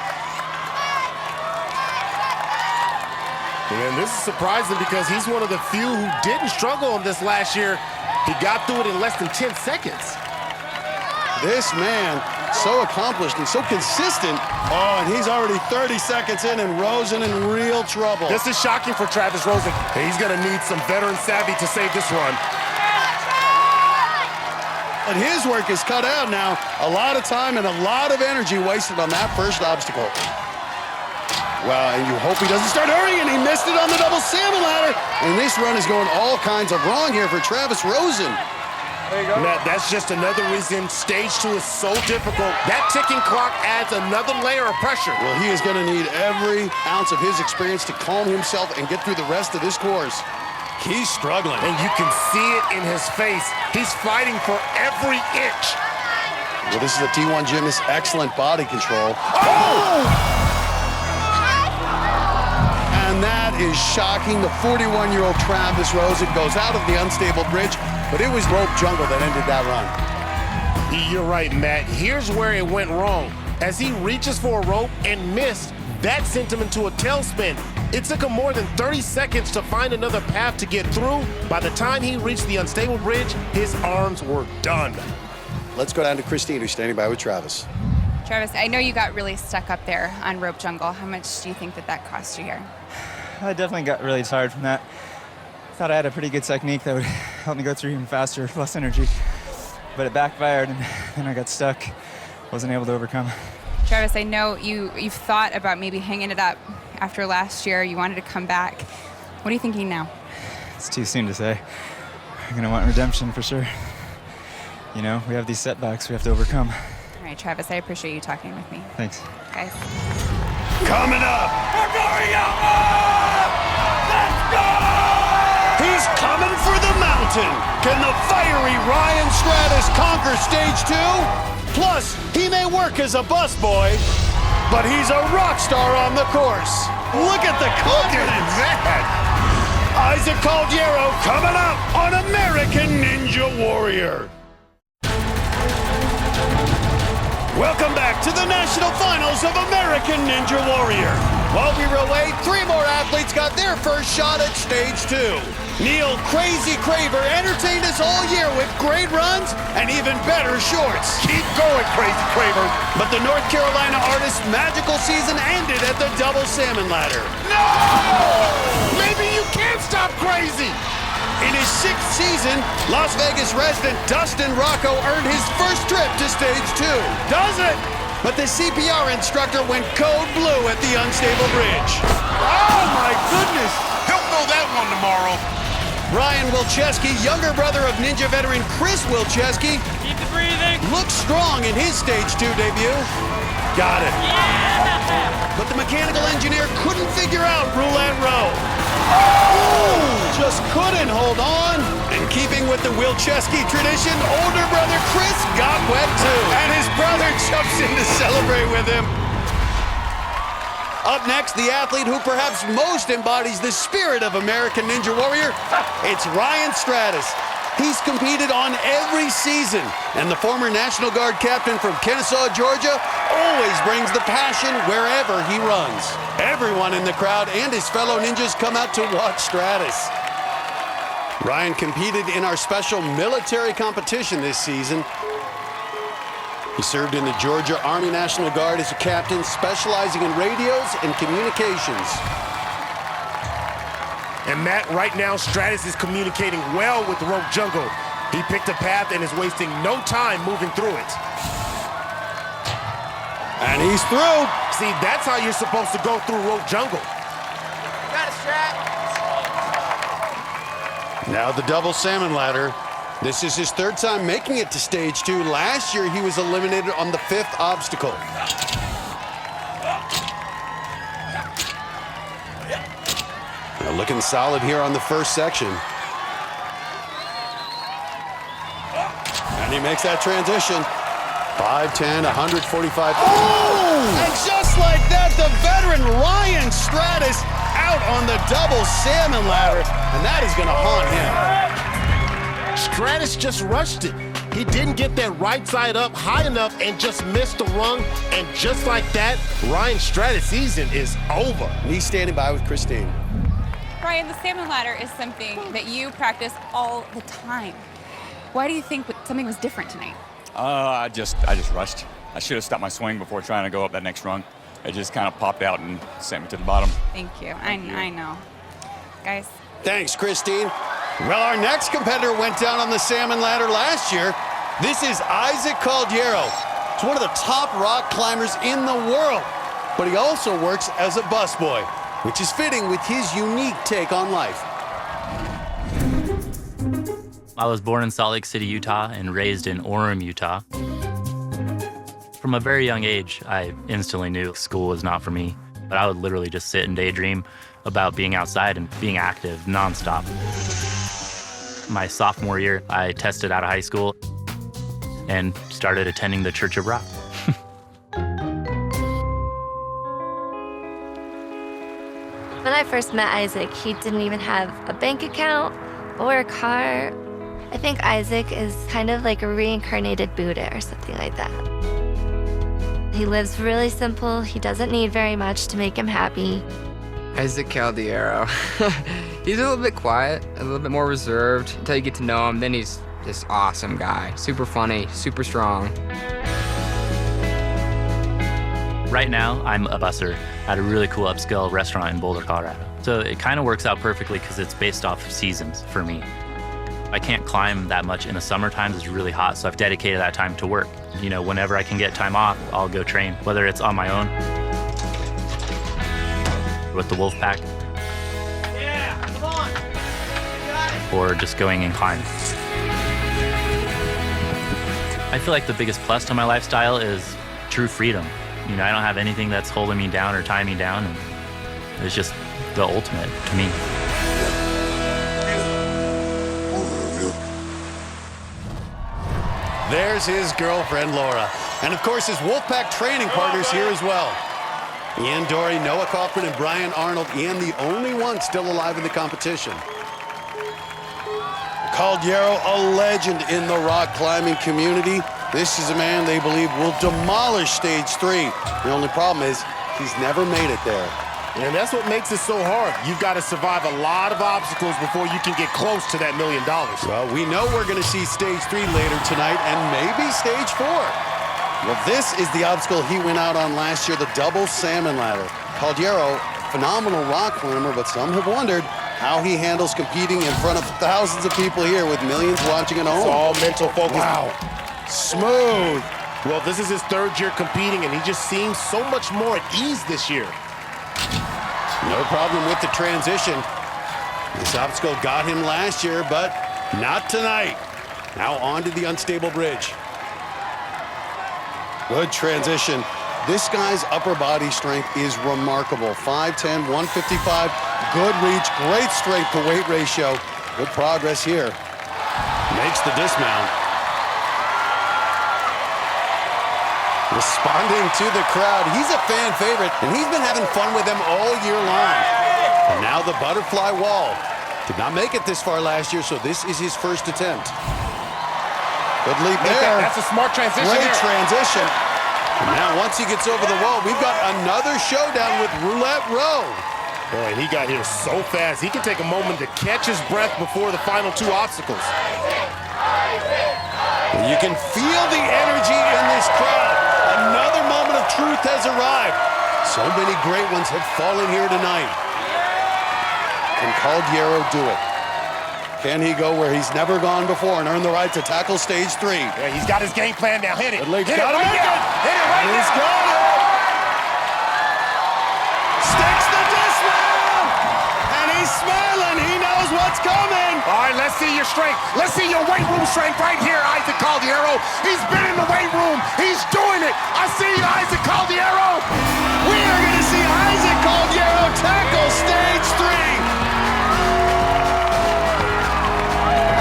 And this is surprising because he's one of the few who didn't struggle on this last year. He got through it in less than 10 seconds. This man, so accomplished and so consistent. Oh, and he's already 30 seconds in, and Rosen in real trouble. This is shocking for Travis Rosen. He's going to need some veteran savvy to save this run. But his work is cut out now. A lot of time and a lot of energy wasted on that first obstacle. Well, and you hope he doesn't start hurrying, and he missed it on the double salmon ladder. And this run is going all kinds of wrong here for Travis Rosen. There you go. Matt, that's just another reason stage 2 is so difficult. That ticking clock adds another layer of pressure. Well, he is going to need every ounce of his experience to calm himself and get through the rest of this course. He's struggling. And you can see it in his face. He's fighting for every inch. Well, this is a T1 gymnast, excellent body control. Oh! And that is shocking. The 41-year-old Travis Rosen goes out of the unstable bridge, but it was rope jungle that ended that run. You're right, Matt. Here's where it went wrong. As he reaches for a rope and missed, that sent him into a tailspin. It took him more than 30 seconds to find another path to get through. By the time he reached the unstable bridge, his arms were done. Let's go down to Kristine, who's standing by with Travis. Travis, I know you got really stuck up there on rope jungle. How much do you think that cost you here? I definitely got really tired from that. Thought I had a pretty good technique that would help me go through even faster, less energy. But it backfired, and then I got stuck. Wasn't able to overcome. Travis, I know you've thought about maybe hanging it up after last year. You wanted to come back. What are you thinking now? It's too soon to say. I'm going to want redemption for sure. You know, we have these setbacks we have to overcome. All right, Travis, I appreciate you talking with me. Thanks. Guys. Coming up. Let's go! He's coming for the mountain. Can the fiery Ryan Stratus conquer stage 2? Plus, he may work as a busboy, but he's a rock star on the course. Look at the confidence. Isaac Caldiero coming up on American Ninja Warrior. Welcome back to the national finals of American Ninja Warrior. While we were away, 3 more athletes got their first shot at stage 2. Neil Crazy Craver entertained us all year with great runs and even better shorts. Keep going, Crazy Craver. But the North Carolina artist's magical season ended at the double salmon ladder. No! Maybe you can't stop Crazy. In his 6th season, Las Vegas resident Dustin Rocco earned his first trip to stage 2. Does it? But the CPR instructor went code blue at the unstable bridge. Oh my goodness! He'll know that one tomorrow. Brian Wilczewski, younger brother of Ninja veteran Chris Wilczewski, keep the breathing, looks strong in his stage 2 debut. Got it. Yeah! But the mechanical engineer couldn't figure out roulette row. Oh! Just couldn't hold on. In keeping with the Wilczewski tradition, older brother Chris got wet too. And his brother jumps in to celebrate with him. Up next, the athlete who perhaps most embodies the spirit of American Ninja Warrior, it's Ryan Stratus. He's competed on every season, and the former National Guard captain from Kennesaw, Georgia, always brings the passion wherever he runs. Everyone in the crowd and his fellow ninjas come out to watch Stratus. Ryan competed in our special military competition this season. He served in the Georgia Army National Guard as a captain, specializing in radios and communications. And Matt, right now, Stratus is communicating well with the rope jungle. He picked a path and is wasting no time moving through it. And he's through. See, that's how you're supposed to go through rope jungle. Got it, Strat. Now the double salmon ladder. This is his 3rd time making it to stage 2. Last year, he was eliminated on the 5th obstacle. Now looking solid here on the first section. He makes that transition. 5'10", 145. Oh! And just like that, the veteran Ryan Stratus out on the double salmon ladder, and that is going to haunt him. Stratus just rushed it. He didn't get that right side up high enough and just missed the rung. And just like that, Ryan Stratus' season is over. And he's standing by with Kristine. Ryan, the salmon ladder is something that you practice all the time. Why do you think something was different tonight? I just rushed. I should have stopped my swing before trying to go up that next rung. It just kind of popped out and sent me to the bottom. Thank you. I know. Guys. Thanks, Kristine. Well, our next competitor went down on the salmon ladder last year. This is Caldiero. He's one of the top rock climbers in the world, but he also works as a busboy, which is fitting with his unique take on life. I was born in Salt Lake City, Utah, and raised in Orem, Utah. From a very young age, I instantly knew school was not for me, but I would literally just sit and daydream about being outside and being active nonstop. My sophomore year, I tested out of high school and started attending the Church of Rock. When I first met Isaac, he didn't even have a bank account or a car. I think Isaac is kind of like a reincarnated Buddha or something like that. He lives really simple. He doesn't need very much to make him happy. Isaac Caldiero. He's a little bit quiet, a little bit more reserved until you get to know him. Then he's this awesome guy. Super funny, super strong. Right now, I'm a busser at a really cool upscale restaurant in Boulder, Colorado. So it kind of works out perfectly because it's based off of seasons for me. I can't climb that much in the summer times. It's really hot, so I've dedicated that time to work. You know, whenever I can get time off, I'll go train, whether it's on my own, with the wolf pack, or just going and climbing. I feel like the biggest plus to my lifestyle is true freedom. You know, I don't have anything that's holding me down or tying me down, and it's just the ultimate to me. There's his girlfriend, Laura. And of course, his Wolfpack training partners here as well. Ian Dory, Noah Kaufman, and Brian Arnold. Ian, the only one still alive in the competition. Caldiero, a legend in the rock climbing community. This is a man they believe will demolish stage 3. The only problem is he's never made it there. And that's what makes it so hard. You've got to survive a lot of obstacles before you can get close to that $1 million. Well, we know we're going to see stage 3 later tonight and maybe stage 4. Well, this is the obstacle he went out on last year, the double salmon ladder. Caldiero, phenomenal rock climber, but some have wondered how he handles competing in front of thousands of people here with millions watching at home. It's all mental focus. Wow. Smooth. Well, this is his 3rd year competing, and he just seems so much more at ease this year. No problem with the transition. This obstacle got him last year, but not tonight. Now on to the unstable bridge. Good transition. This guy's upper body strength is remarkable. 5'10", 155, good reach, great strength to weight ratio. Good progress here. Makes the dismount. Responding to the crowd. He's a fan favorite, and he's been having fun with them all year long. And now the butterfly wall. Did not make it this far last year, so this is his first attempt. Good leap there. That's a smart transition. Great transition. And now once he gets over the wall, we've got another showdown with Roulette Row. Boy, and he got here so fast. He can take a moment to catch his breath before the final 2 obstacles. And you can feel the energy in this crowd. Another moment of truth has arrived. So many great ones have fallen here tonight. Can Caldiero do it? Can he go where he's never gone before and earn the right to tackle stage 3? Yeah, he's got his game plan now. Hit it. Hit it right now. Hit it right now. He's got it. Sticks the dismount. And he's smiling. He knows what's coming. All right, let's see your strength. Let's see your weight room strength right here, Isaac Caldiero. He's been in the weight room. He's doing it. I see you, Isaac Caldiero. We are going to see Isaac Caldiero tackle stage 3.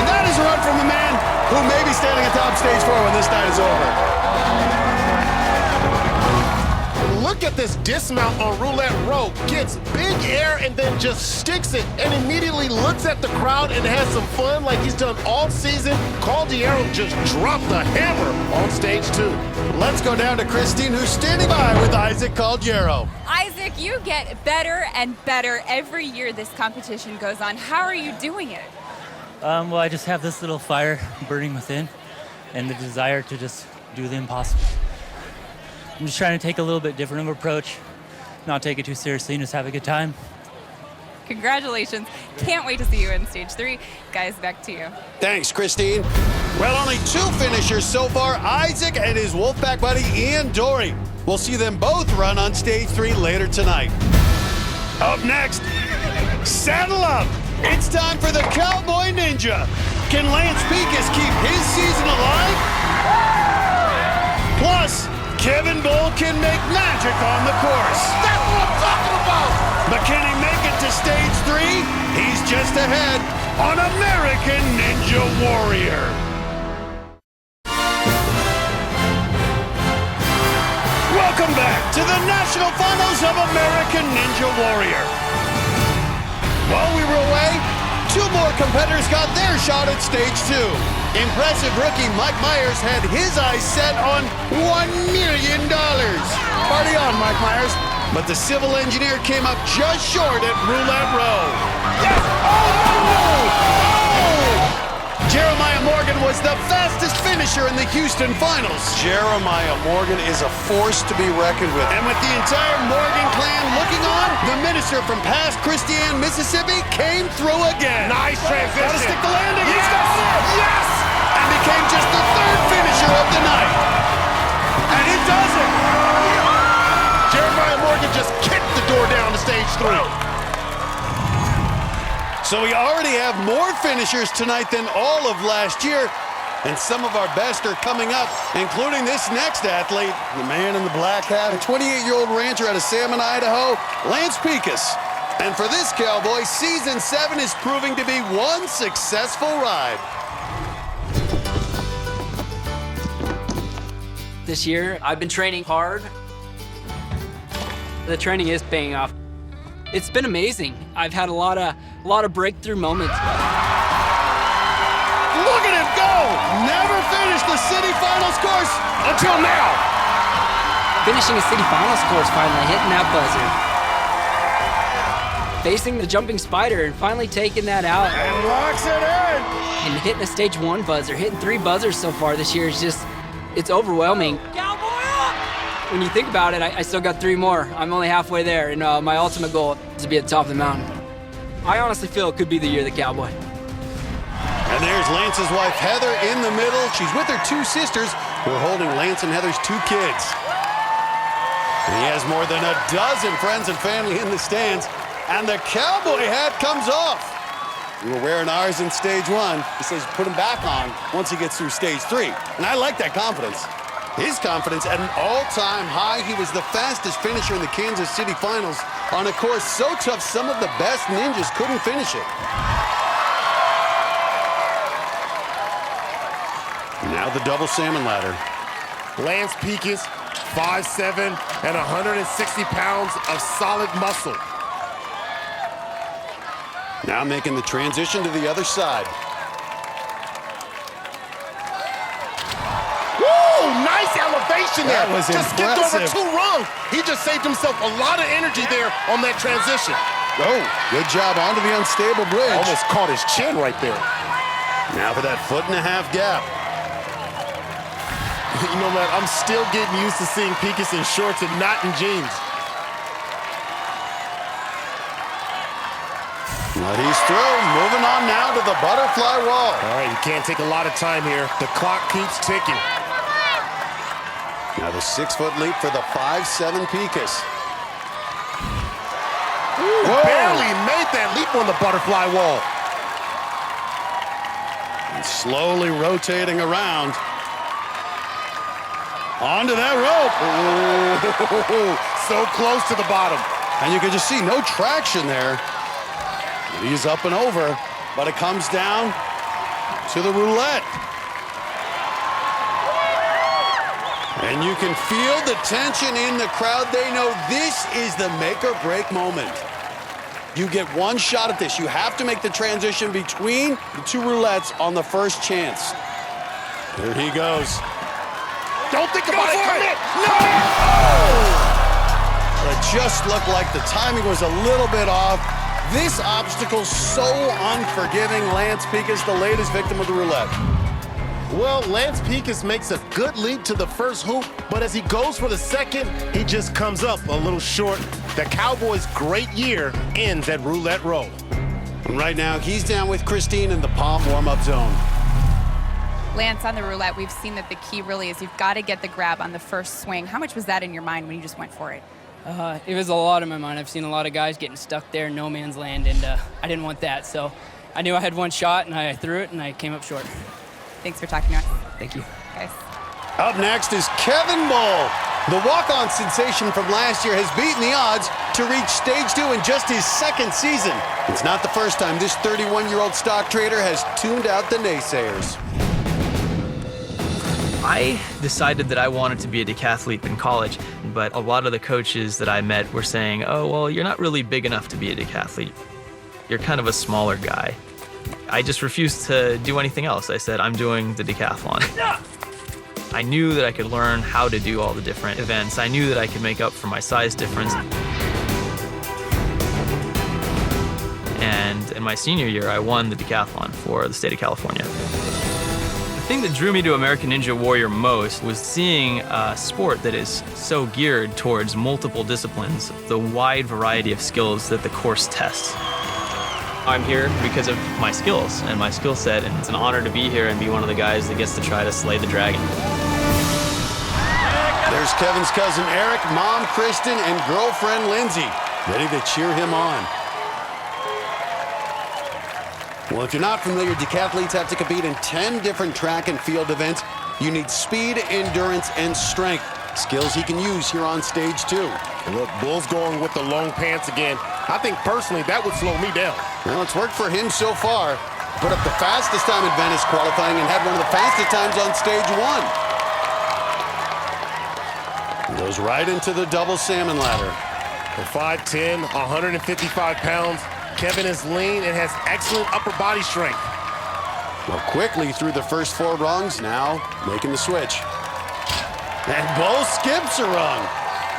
And that is a run from the man who may be standing atop stage 4 when this night is over. Look at this dismount on roulette rope. Gets big air and then just sticks it and immediately looks at the crowd and has some fun like he's done all season. Caldiero just dropped the hammer on stage 2. Let's go down to Kristine, who's standing by with Isaac Caldiero. Isaac, you get better and better every year this competition goes on. How are you doing it? Well, I just have this little fire burning within and the desire to just do the impossible. I'm just trying to take a little bit different of an approach, not take it too seriously, and just have a good time. Congratulations. Can't wait to see you in stage 3. Guys, back to you. Thanks, Kristine. Well, only 2 finishers so far, Isaac and his Wolfpack buddy, Ian Dory. We'll see them both run on stage 3 later tonight. Up next, saddle up. It's time for the Cowboy Ninja. Can Lance Peakus keep his season alive? Plus, Kevin Bull can make magic on the course. That's what I'm talking about! But can he make it to stage 3? He's just ahead on American Ninja Warrior. Welcome back to the National Finals of American Ninja Warrior. While we were away, 2 more competitors got their shot at stage 2. Impressive rookie Mike Myers had his eyes set on $1 million. Party on, Mike Myers. But the civil engineer came up just short at roulette row. Yes! Oh! Jeremiah Morgan was the fastest finisher in the Houston finals. Jeremiah Morgan is a force to be reckoned with. And with the entire Morgan clan looking on, the minister from past Christian, Mississippi came through again. Nice transition. Gotta stick the landing. Yes! He's got it. Yes! And became just the 3rd finisher of the night. And it does it. Jeremiah Morgan just kicked the door down to stage 3. So we already have more finishers tonight than all of last year. And some of our best are coming up, including this next athlete, the man in the black hat, a 28-year-old rancher out of Salmon, Idaho, Lance Peakus. And for this cowboy, season 7 is proving to be one successful ride. This year, I've been training hard. The training is paying off. It's been amazing. I've had a lot of breakthrough moments. Look at him go! Never finished the city finals course until now. Finishing a city finals course finally, hitting that buzzer. Facing the jumping spider and finally taking that out. And locks it in. And hitting a stage 1 buzzer, hitting 3 buzzers so far this year is just, it's overwhelming. When you think about it, I still got 3 more. I'm only halfway there, and my ultimate goal is to be at the top of the mountain. I honestly feel it could be the year of the cowboy. And there's Lance's wife, Heather, in the middle. She's with her 2 sisters who are holding Lance and Heather's 2 kids. And he has more than a dozen friends and family in the stands. And the cowboy hat comes off. We were wearing ours in stage 1. He says put him back on once he gets through stage 3. And I like that confidence. His confidence at an all-time high. He was the fastest finisher in the Kansas City finals on a course so tough some of the best ninjas couldn't finish it. Now the double salmon ladder. Lance Peakus, 5'7", and 160 pounds of solid muscle. Now making the transition to the other side. Woo! Nice elevation there. That was just impressive. skipped over 2 rungs. He just saved himself a lot of energy there on that transition. Oh, good job onto the unstable bridge. Almost caught his chin right there. Now for that 1.5 gap. You know, man, I'm still getting used to seeing Peakus in shorts and not in jeans. But he's through. Moving on now to the butterfly wall. All right, you can't take a lot of time here. The clock keeps ticking. Now the 6-foot leap for the 5'7" Peakus. Barely made that leap on the butterfly wall. And slowly rotating around. Onto that rope. Ooh, so close to the bottom. And you can just see no traction there. He's up and over, but it comes down to the roulette. And you can feel the tension in the crowd. They know this is the make or break moment. You get one shot at this. You have to make the transition between the two roulettes on the first chance. Here he goes. Don't think about it. Come in. No! It just looked like the timing was a little bit off. This obstacle so unforgiving. Lance Pikas, the latest victim of the roulette. Well, Lance Pikas makes a good leap to the first hoop, but as he goes for the second, he just comes up a little short. The Cowboys' great year ends at Roulette Row. And right now, he's down with Kristine in the palm warm-up zone. Lance, on the roulette, we've seen that the key really is you've got to get the grab on the first swing. How much was that in your mind when you just went for it? It was a lot in my mind. I've seen a lot of guys getting stuck there, no man's land, and I didn't want that. So I knew I had one shot, and I threw it, and I came up short. Thanks for talking to us. Thank you. Guys. Up next is Kevin Bull. The walk-on sensation from last year has beaten the odds to reach stage 2 in just his second season. It's not the first time this 31-year-old stock trader has tuned out the naysayers. I decided that I wanted to be a decathlete in college, but a lot of the coaches that I met were saying, oh, well, you're not really big enough to be a decathlete. You're kind of a smaller guy. I just refused to do anything else. I said, I'm doing the decathlon. I knew that I could learn how to do all the different events. I knew that I could make up for my size difference. And in my senior year, I won the decathlon for the state of California. The thing that drew me to American Ninja Warrior most was seeing a sport that is so geared towards multiple disciplines, the wide variety of skills that the course tests. I'm here because of my skills and my skill set, and it's an honor to be here and be one of the guys that gets to try to slay the dragon. There's Kevin's cousin Eric, mom Kristen, and girlfriend Lindsay, ready to cheer him on. Well, if you're not familiar, decathletes have to compete in 10 different track and field events. You need speed, endurance, and strength. Skills he can use here on stage 2. Look, Bull's going with the long pants again. I think personally that would slow me down. Well, it's worked for him so far. Put up the fastest time in Venice qualifying and had one of the fastest times on stage 1. Goes right into the double salmon ladder. For 5'10", 155 pounds, Kevin is lean and has excellent upper body strength. Well, quickly through the first 4 rungs, now making the switch. And Bull skips a rung.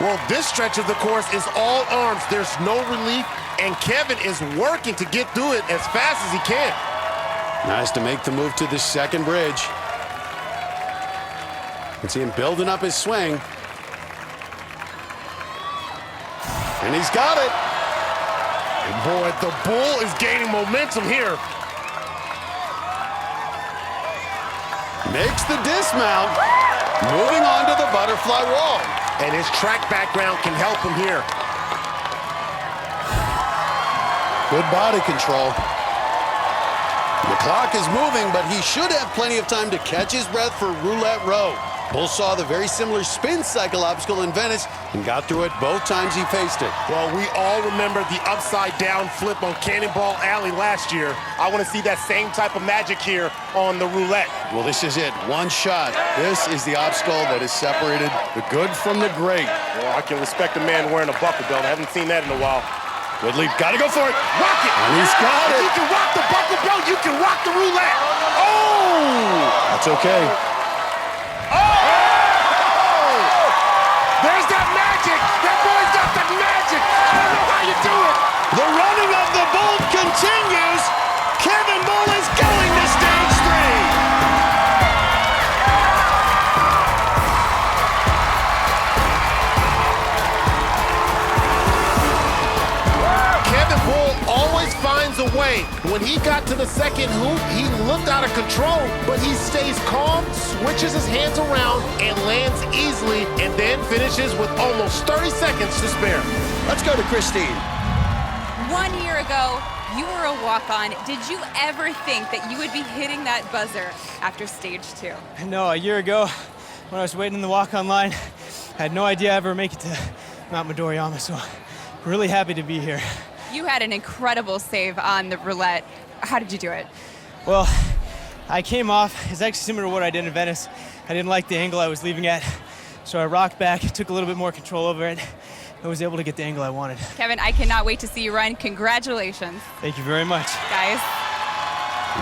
Well, this stretch of the course is all arms. There's no relief, and Kevin is working to get through it as fast as he can. Nice to make the move to the second bridge. You can see him building up his swing. And he's got it. And boy, the Bull is gaining momentum here. Makes the dismount. Moving on to the butterfly wall. And his track background can help him here. Good body control. The clock is moving, but he should have plenty of time to catch his breath for Roulette Row. Bull saw the very similar spin cycle obstacle in Venice and got through it both times he faced it. Well, we all remember the upside-down flip on Cannonball Alley last year. I want to see that same type of magic here on the roulette. Well, this is it. One shot. This is the obstacle that has separated the good from the great. Well, I can respect a man wearing a buckle belt. I haven't seen that in a while. Good leap. Got to go for it. Rock it. And he's got it. You can rock the buckle belt. You can rock the roulette. Oh! That's okay. There's that magic! That boy's got that magic! I don't know how you do it! The running of the Bull continues! Kevin Bull is going to stage 3! Kevin Bull always finds a way. When he got to the second hoop, he looked out of control, but he stays calm, switches his hands around, and lands easily, and then finishes with almost 30 seconds to spare. Let's go to Kristine. 1 year ago, you were a walk-on. Did you ever think that you would be hitting that buzzer after stage 2? No, a year ago, when I was waiting in the walk-on line, I had no idea I'd ever make it to Mount Midoriyama, so I'm really happy to be here. You had an incredible save on the roulette. How did you do it? Well, I came off. It's actually similar to what I did in Venice. I didn't like the angle I was leaving at, So I rocked back, took a little bit more control over it, and was able to get the angle I wanted. Kevin, I cannot wait to see you run. Congratulations. Thank you very much. Guys.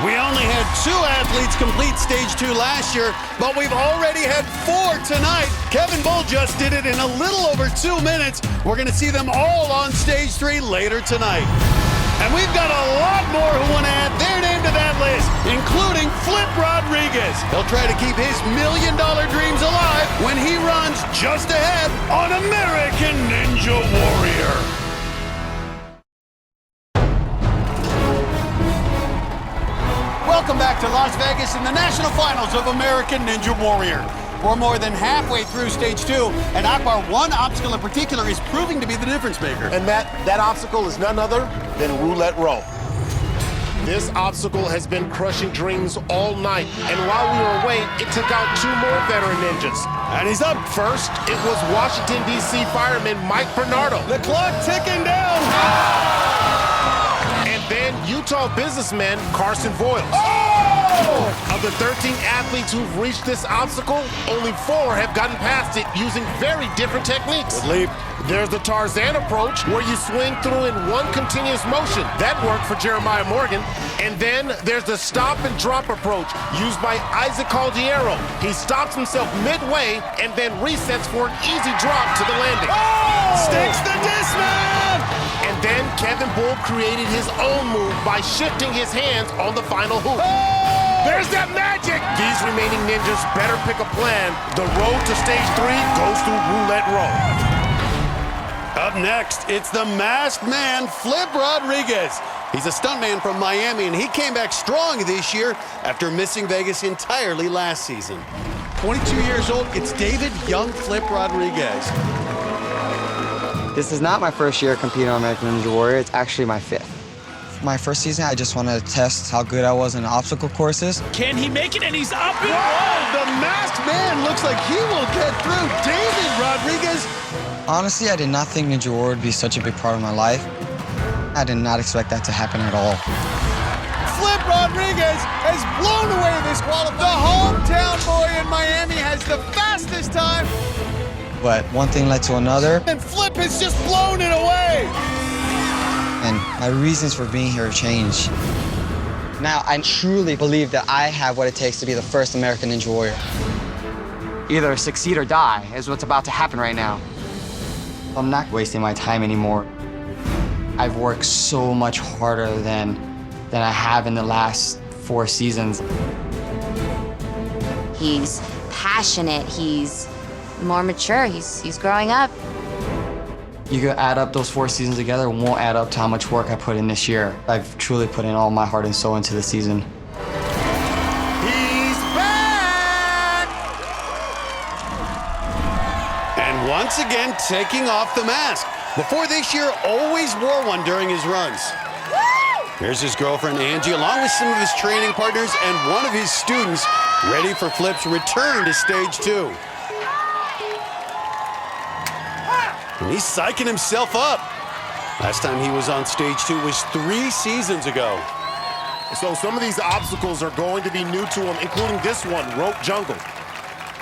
We only had 2 athletes complete stage 2 last year, but we've already had 4 tonight. Kevin Bull just did it in a little over 2 minutes. We're going to see them all on stage 3 later tonight. And we've got a lot more who want to add their name to that list, including Flip Rodriguez. He'll try to keep his $1 million dreams alive when he runs just ahead on American Ninja Warrior. Welcome back to Las Vegas in the national finals of American Ninja Warrior. We're more than halfway through stage 2, and Akbar, one obstacle in particular is proving to be the difference maker. And that obstacle is none other than roulette row. This obstacle has been crushing dreams all night, and while we were away, it took out 2 more veteran ninjas. And he's up. First, it was Washington, D.C. fireman Mike Bernardo. The clock ticking down. And then Utah businessman Carson Voiles. Of the 13 athletes who've reached this obstacle, only 4 have gotten past it using very different techniques. Good leap. There's the Tarzan approach, where you swing through in one continuous motion. That worked for Jeremiah Morgan. And then there's the stop and drop approach, used by Caldiero. He stops himself midway and then resets for an easy drop to the landing. Sticks the dismount! And then Kevin Bull created his own move by shifting his hands on the final hoop. There's that magic! These remaining ninjas better pick a plan. The road to stage 3 goes through roulette row. Up next, it's the masked man, Flip Rodriguez. He's a stuntman from Miami, and he came back strong this year after missing Vegas entirely last season. 22 years old, it's David Young Flip Rodriguez. This is not my first year competing on American Ninja Warrior. It's actually my 5th. My first season, I just wanted to test how good I was in obstacle courses. Can he make it? And he's up and the masked man looks like he will get through. David Rodriguez. Honestly, I did not think Ninja Warrior would be such a big part of my life. I did not expect that to happen at all. Flip Rodriguez has blown away this qualifying. The hometown boy in Miami has the fastest time. But one thing led to another. And Flip has just blown it away. And my reasons for being here have changed. Now, I truly believe that I have what it takes to be the first American Ninja Warrior. Either succeed or die is what's about to happen right now. I'm not wasting my time anymore. I've worked so much harder than I have in the last 4 seasons. He's passionate, he's more mature, he's growing up. You could add up those 4 seasons together, it won't add up to how much work I put in this year. I've truly put in all my heart and soul into the season. He's back! And once again, taking off the mask. Before this year, always wore one during his runs. Here's his girlfriend, Angie, along with some of his training partners and one of his students, ready for Flip's return to stage 2. And he's psyching himself up. Last time he was on stage 2 was 3 seasons ago. So some of these obstacles are going to be new to him, including this one, rope jungle.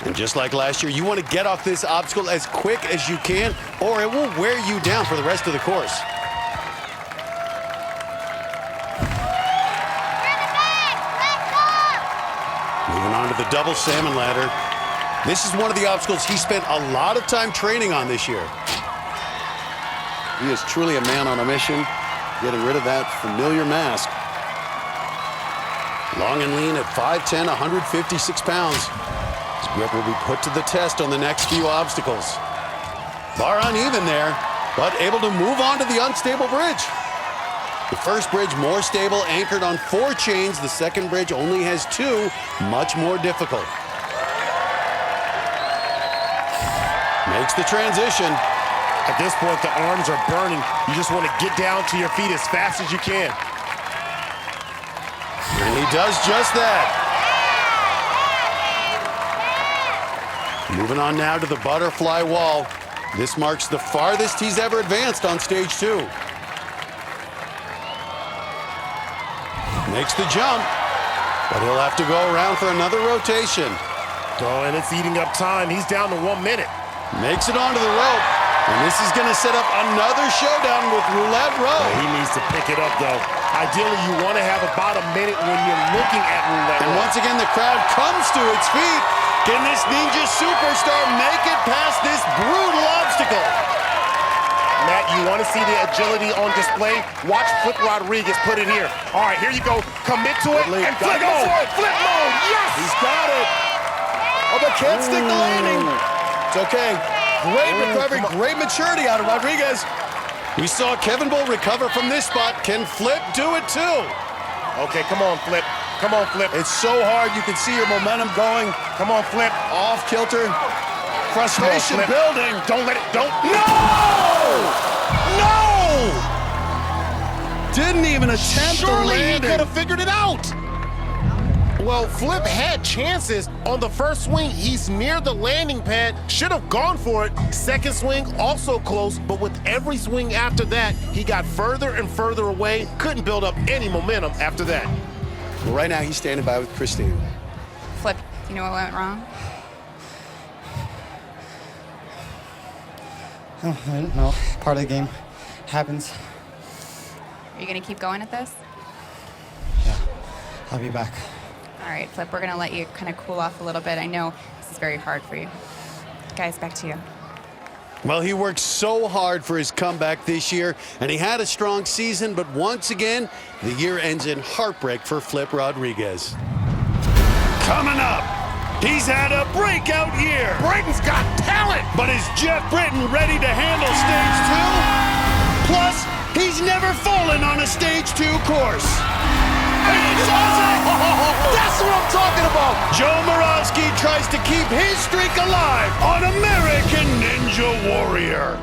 And just like last year, you want to get off this obstacle as quick as you can, or it will wear you down for the rest of the course. Moving on to the double salmon ladder. This is one of the obstacles he spent a lot of time training on this year. He is truly a man on a mission, getting rid of that familiar mask. Long and lean at 5'10", 156 pounds. His grip will be put to the test on the next few obstacles. Bar uneven there, but able to move on to the unstable bridge. The first bridge more stable, anchored on 4 chains. The second bridge only has 2, much more difficult. Makes the transition. At this point, the arms are burning. You just want to get down to your feet as fast as you can. And he does just that. Moving on now to the butterfly wall. This marks the farthest he's ever advanced on stage 2. Makes the jump, but he'll have to go around for another rotation. Oh, and it's eating up time. He's down to 1 minute. Makes it onto the rope. And this is going to set up another showdown with Roulette Row. He needs to pick it up, though. Ideally, you want to have about a minute when you're looking at Roulette Row. And once again, the crowd comes to its feet. Can this Ninja superstar make it past this brutal obstacle? Matt, you want to see the agility on display? Watch Flip Rodriguez put it here. All right, here you go. Commit to it and flip mode. Flip mode, yes! He's got it. Oh, but can't stick the landing. It's okay. Great recovery, great maturity out of Rodriguez. We saw Kevin Bull recover from this spot. Can Flip do it too? Okay, come on, Flip. Come on, Flip. It's so hard. You can see your momentum going. Come on, Flip. Off kilter. Frustration building. Don't let it, don't. No! No! Didn't even attempt the landing. Surely he could have figured it out. Well, Flip had chances on the first swing. He's near the landing pad. Should have gone for it. Second swing, also close. But with every swing after that, he got further and further away. Couldn't build up any momentum after that. Well, right now, he's standing by with Kristine. Flip, you know what went wrong? Oh, I don't know. Part of the game happens. Are you going to keep going at this? Yeah, I'll be back. All right, Flip, we're going to let you kind of cool off a little bit. I know this is very hard for you. Guys, back to you. Well, he worked so hard for his comeback this year, and he had a strong season, but once again, the year ends in heartbreak for Flip Rodriguez. Coming up, he's had a breakout year. Britten's got talent. But is Geoff Britten ready to handle stage 2? Plus, he's never fallen on a stage 2 course. And he does it! That's what I'm talking about! Joe Moravsky tries to keep his streak alive on American Ninja Warrior.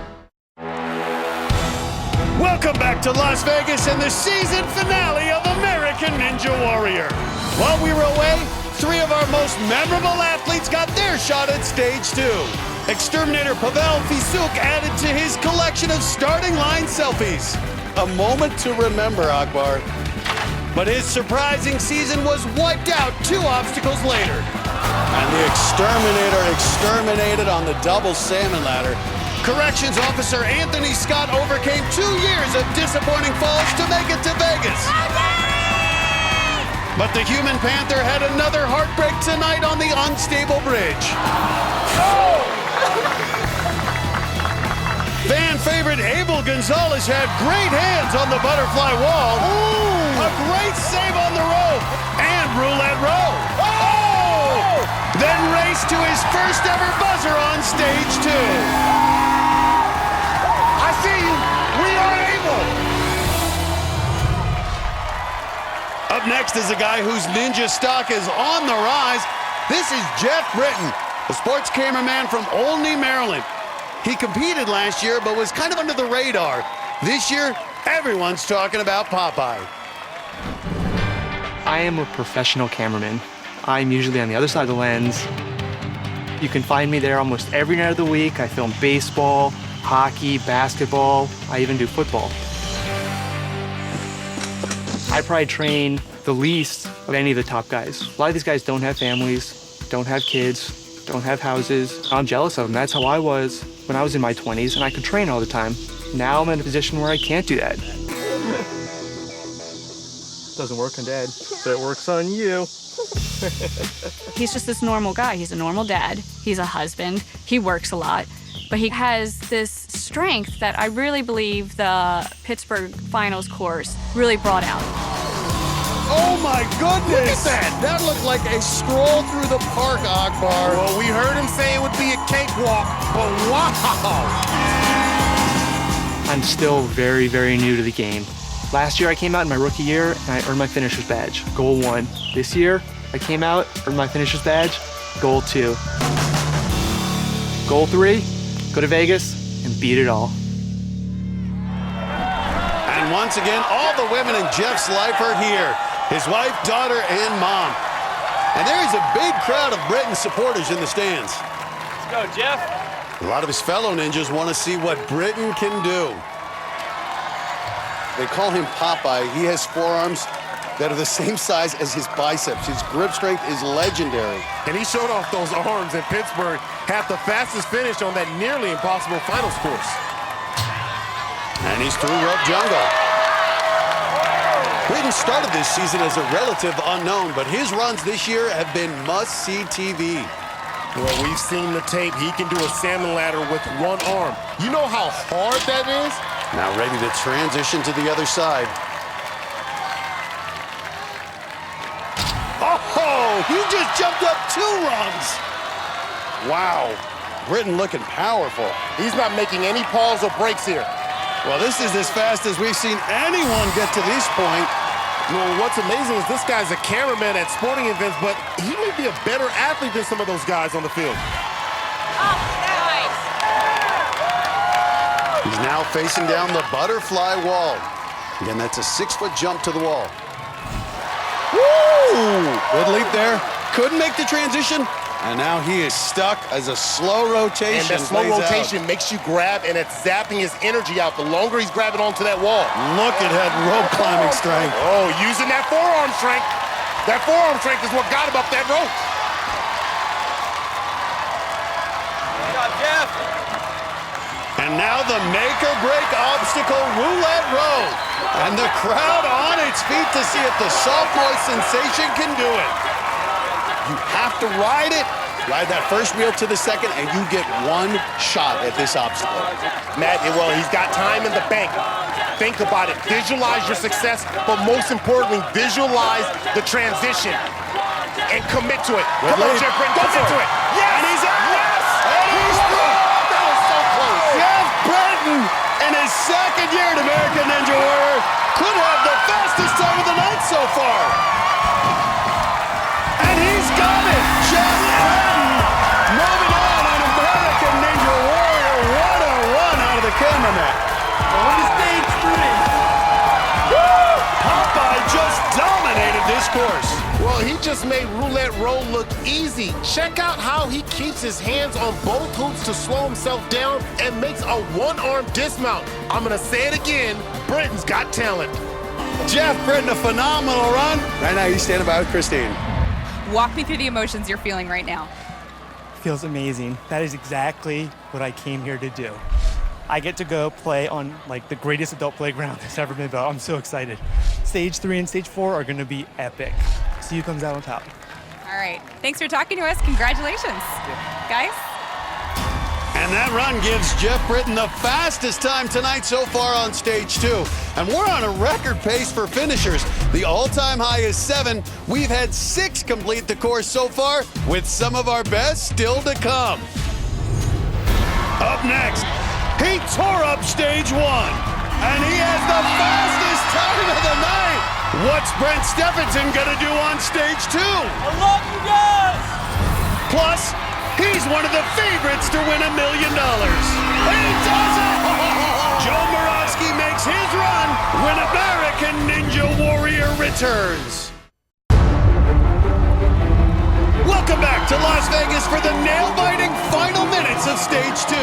Welcome back to Las Vegas and the season finale of American Ninja Warrior. While we were away, 3 of our most memorable athletes got their shot at stage 2. Exterminator Pavel Fisuk added to his collection of starting line selfies. A moment to remember, Akbar. But his surprising season was wiped out 2 obstacles later. And the Exterminator exterminated on the double salmon ladder. Corrections Officer Anthony Scott overcame 2 years of disappointing falls to make it to Vegas. But the Human Panther had another heartbreak tonight on the unstable bridge. Fan favorite Abel Gonzalez had great hands on the butterfly wall. Ooh. A great save on the rope. And Roulette Row. Oh! Then raced to his first ever buzzer on stage 2. I see you. We are Abel. Up next is a guy whose ninja stock is on the rise. This is Geoff Britten, a sports cameraman from Olney, Maryland. He competed last year, but was kind of under the radar. This year, everyone's talking about Popeye. I am a professional cameraman. I'm usually on the other side of the lens. You can find me there almost every night of the week. I film baseball, hockey, basketball. I even do football. I probably train the least of any of the top guys. A lot of these guys don't have families, don't have kids, don't have houses. I'm jealous of them. That's how I was when I was in my 20s, and I could train all the time. Now I'm in a position where I can't do that. Doesn't work on Dad, but it works on you. He's just this normal guy. He's a normal dad. He's a husband. He works a lot. But he has this strength that I really believe the Pittsburgh Finals course really brought out. Oh my goodness! Look at that! That looked like a stroll through the park, Akbar. Well, we heard him say it would be a cakewalk, but wow! I'm still very, very new to the game. Last year I came out in my rookie year and I earned my finisher's badge, goal 1. This year I came out, earned my finisher's badge, goal 2. Goal 3, go to Vegas and beat it all. And once again, all the women in Geoff's life are here. His wife, daughter, and mom. And there is a big crowd of Britten supporters in the stands. Let's go, Geoff. A lot of his fellow ninjas want to see what Britten can do. They call him Popeye. He has forearms that are the same size as his biceps. His grip strength is legendary. And he showed off those arms in Pittsburgh, had the fastest finish on that nearly impossible finals course. And he's through rope jungle. Britten started this season as a relative unknown, but his runs this year have been must-see TV. Well, we've seen the tape. He can do a salmon ladder with one arm. You know how hard that is? Now ready to transition to the other side. Oh, he just jumped up 2 rungs. Wow, Britten looking powerful. He's not making any pause or breaks here. Well, this is as fast as we've seen anyone get to this point. Well, what's amazing is this guy's a cameraman at sporting events, but he may be a better athlete than some of those guys on the field. He's now facing down the butterfly wall. Again, that's a 6-foot jump to the wall. Woo! Good leap there. Couldn't make the transition. And now he is stuck as a slow rotation. And that slow rotation makes you grab, and it's zapping his energy out the longer he's grabbing onto that wall. Look at that rope climbing strength. Oh, using that forearm strength. That forearm strength is what got him up that rope. Good job, Geoff. And now the make-or-break obstacle roulette row. And the crowd on its feet to see if the sophomore sensation can do it. You have to ride it. Ride that first wheel to the second, and you get 1 shot at this obstacle. Matt, well, he's got time in the bank. Think about it. Visualize your success, but most importantly, visualize the transition and commit to it. Come on, Geoff Britten, commit to it. Yes! And he's out! Yes! And he's through! That was so close. Geoff Britten, in his 2nd year at American Ninja Warrior, could have the fastest time of the night so far. And he's got it! Geoff Britten moving on American Ninja Warrior. What a run out of the cameraman. On to stage 3. Woo! Popeye just dominated this course. Well, he just made roulette roll look easy. Check out how he keeps his hands on both hoops to slow himself down and makes a 1-arm dismount. I'm gonna say it again, Britten's got talent. Geoff Britten, a phenomenal run. Right now, he's standing by with Kristine. Walk me through the emotions you're feeling right now. Feels amazing. That is exactly what I came here to do. I get to go play on like the greatest adult playground that's ever been built. I'm so excited. Stage 3 and stage 4 are gonna be epic. See who comes out on top. All right, thanks for talking to us. Congratulations, guys. And that run gives Geoff Britten the fastest time tonight so far on stage 2. And we're on a record pace for finishers. The all-time high is 7. We've had 6 complete the course so far, with some of our best still to come. Up next, he tore up stage 1, and he has the fastest time of the night. What's Brent Stephenson gonna do on stage 2? I love you guys! Plus, he's one of the favorites to win $1 million. He does it! Joe Moravsky makes his run when American Ninja Warrior returns. Welcome back to Las Vegas for the nail-biting final minutes of stage 2.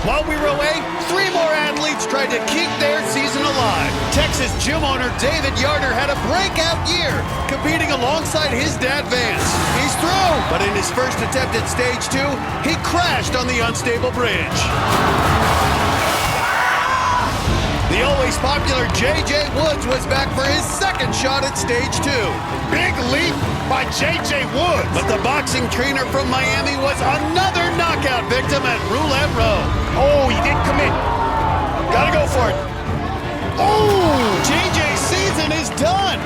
While we were away, 3 more athletes tried to keep their season alive. Texas gym owner David Yarder had a breakout year, competing alongside his dad Vance. He's through, but in his first attempt at stage 2, he crashed on the unstable bridge. The always popular J.J. Woods was back for his 2nd shot at stage 2. Big leap by J.J. Woods. But the boxing trainer from Miami was another knockout victim at Roulette Row. Oh, he didn't commit. Gotta go for it. Oh, J.J.'s season is done.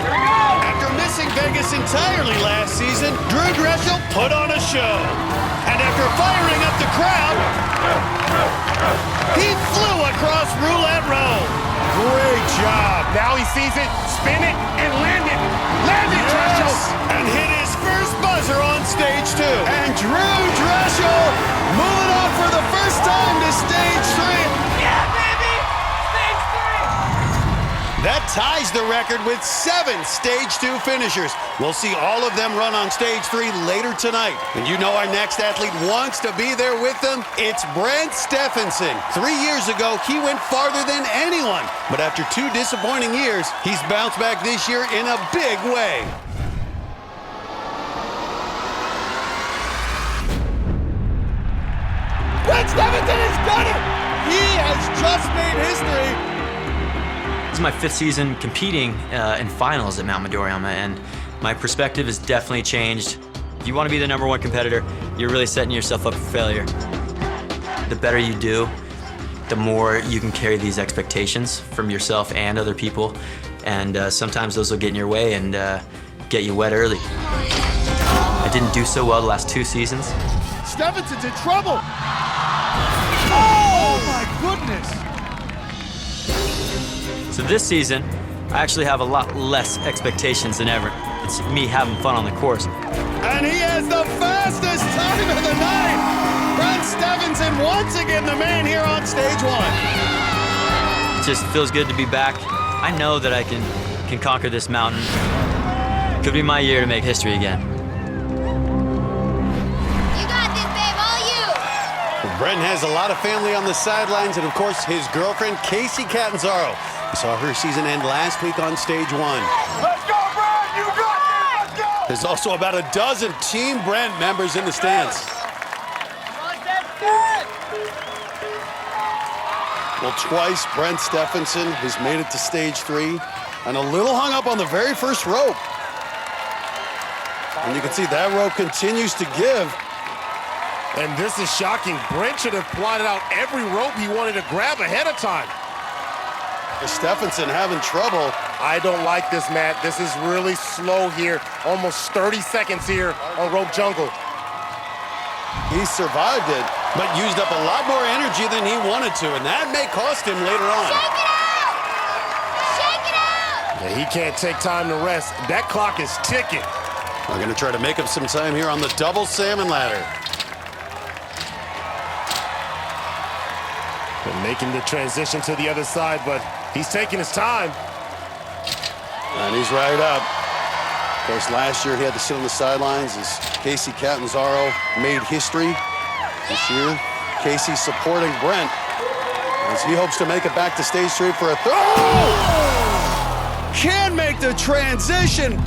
After missing Vegas entirely last season, Drew Dressel put on a show. And after firing up the crowd, he flew across Roulette Row. Great job. Now he sees it, spin it, and land it. Land it, Dressel. And hit his first buzzer on stage 2. And Drew Dressel moving on for the first time to stage 3. Yeah, baby! Stage 3! That ties the record with 7 Stage 2 finishers. We'll see all of them run on Stage 3 later tonight. And you know our next athlete wants to be there with them? It's Brent Stephenson. 3 years ago, he went farther than anyone. But after 2 disappointing years, he's bounced back this year in a big way. Brent Stephenson has done it! He has just made history. This is my 5th season competing in finals at Mount Midoriyama, and my perspective has definitely changed. If you want to be the #1 competitor, you're really setting yourself up for failure. The better you do, the more you can carry these expectations from yourself and other people, and sometimes those will get in your way and get you wet early. I didn't do so well the last 2 seasons. Stephenson's in trouble. Oh my goodness. So this season, I actually have a lot less expectations than ever. It's me having fun on the course. And he has the fastest time of the night. Brent Stephenson, once again, the man here on Stage 1. It just feels good to be back. I know that I can conquer this mountain. Could be my year to make history again. You got this, babe, all you! Britten has a lot of family on the sidelines, and of course, his girlfriend, Casey Catanzaro. We saw her season end last week on Stage 1. Let's go, Brent! You got this! Let's go! There's also about a dozen Team Brent members in the stands. Well, twice Brent Stephenson has made it to Stage 3, and a little hung up on the very first rope. And you can see that rope continues to give. And this is shocking. Brent should have plotted out every rope he wanted to grab ahead of time. Stephenson having trouble. I don't like this, Matt. This is really slow here. Almost 30 seconds here on rope jungle. He survived it, but used up a lot more energy than he wanted to, and that may cost him later on. Shake it out! Shake it out! Yeah, he can't take time to rest. That clock is ticking. We're going to try to make up some time here on the double salmon ladder. And making the transition to the other side, but he's taking his time. And he's right up. Of course, last year he had to sit on the sidelines as Casey Catanzaro made history. This year, Casey supporting Brent as he hopes to make it back to Stage 3 for a throw. Can make the transition.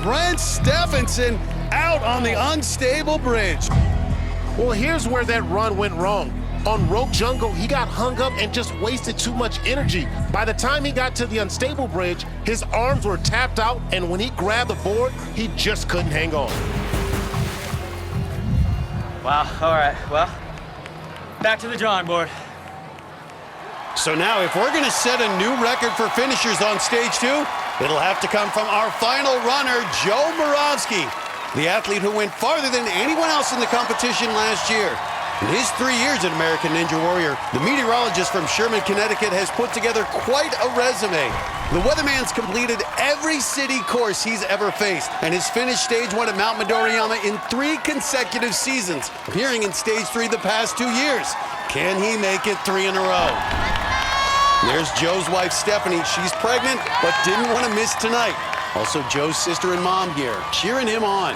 Brent Stephenson out on the unstable bridge. Well, here's where that run went wrong. On rope jungle, he got hung up and just wasted too much energy. By the time he got to the unstable bridge, his arms were tapped out, and when he grabbed the board, he just couldn't hang on. Wow, all right, well, back to the drawing board. So now, if we're going to set a new record for finishers on Stage 2, it'll have to come from our final runner, Joe Moravsky, the athlete who went farther than anyone else in the competition last year. In his 3 years at American Ninja Warrior, the meteorologist from Sherman, Connecticut has put together quite a resume. The weatherman's completed every city course he's ever faced and has finished Stage 1 at Mount Midoriyama in 3 consecutive seasons, appearing in Stage 3 the past 2 years. Can he make it 3 in a row? There's Joe's wife, Stephanie. She's pregnant, but didn't want to miss tonight. Also, Joe's sister and mom here, cheering him on.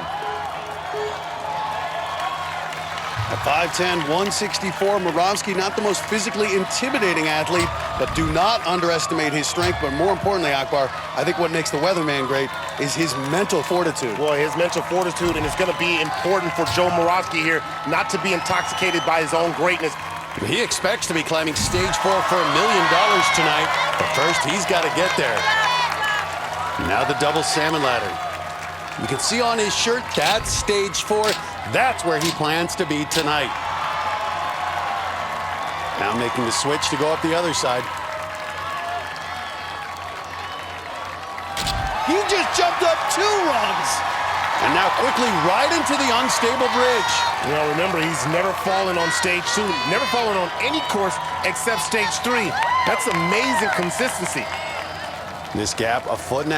At 5'10", 164, Moravsky, not the most physically intimidating athlete, but do not underestimate his strength. But more importantly, Akbar, I think what makes the weatherman great is his mental fortitude. Well, his mental fortitude, and it's going to be important for Joe Moravsky here not to be intoxicated by his own greatness. He expects to be climbing Stage 4 for $1 million tonight, but first he's got to get there. Now the double salmon ladder. You can see on his shirt, that's Stage 4. That's where he plans to be tonight. Now making the switch to go up the other side. He just jumped up 2 rungs. And now quickly right into the unstable bridge. You know, remember, he's never fallen on Stage 2, never fallen on any course except Stage 3. That's amazing consistency. This gap, 1.5 feet.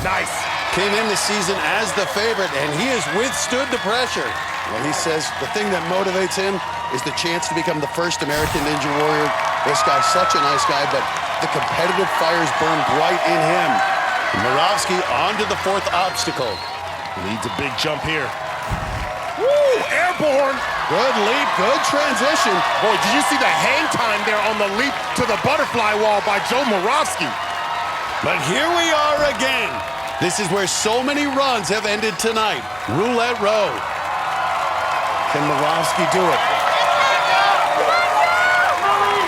Nice. Came in this season as the favorite, and he has withstood the pressure. Well, he says the thing that motivates him is the chance to become the first American Ninja Warrior. This guy's such a nice guy, but the competitive fires burn bright in him. Moravsky on to the fourth obstacle. Needs a big jump here. Woo! Airborne! Good leap, good transition. Boy, did you see the hang time there on the leap to the butterfly wall by Joe Moravsky? But here we are again. This is where so many runs have ended tonight. Roulette row. Can Moravsky do it?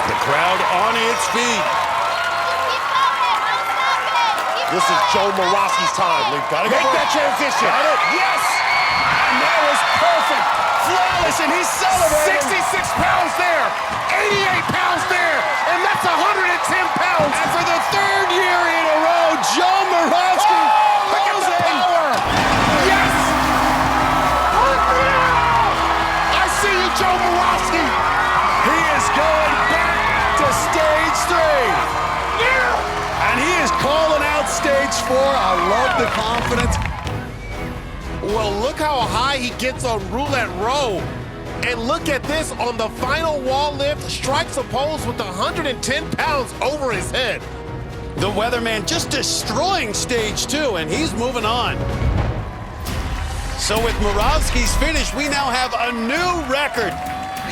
The crowd on its feet. This is Joe Moravsky's time. We've got to make that transition. Got it. Yes! And that was perfect. Flawless, and he's celebrating. 66 pounds there. 88 pounds there. And that's 110 pounds. And for the third year in a row, Joe Moravsky pulls in. Power. Yes! I see you, Joe Moravsky. He is going back to stage 3. And he is calling out stage 4. I love the confidence. Well, look how high he gets on roulette row. And look at this on the final wall lift, strikes a pose with 110 pounds over his head. The weatherman just destroying stage 2, and he's moving on. So with Moravsky's finish, we now have a new record.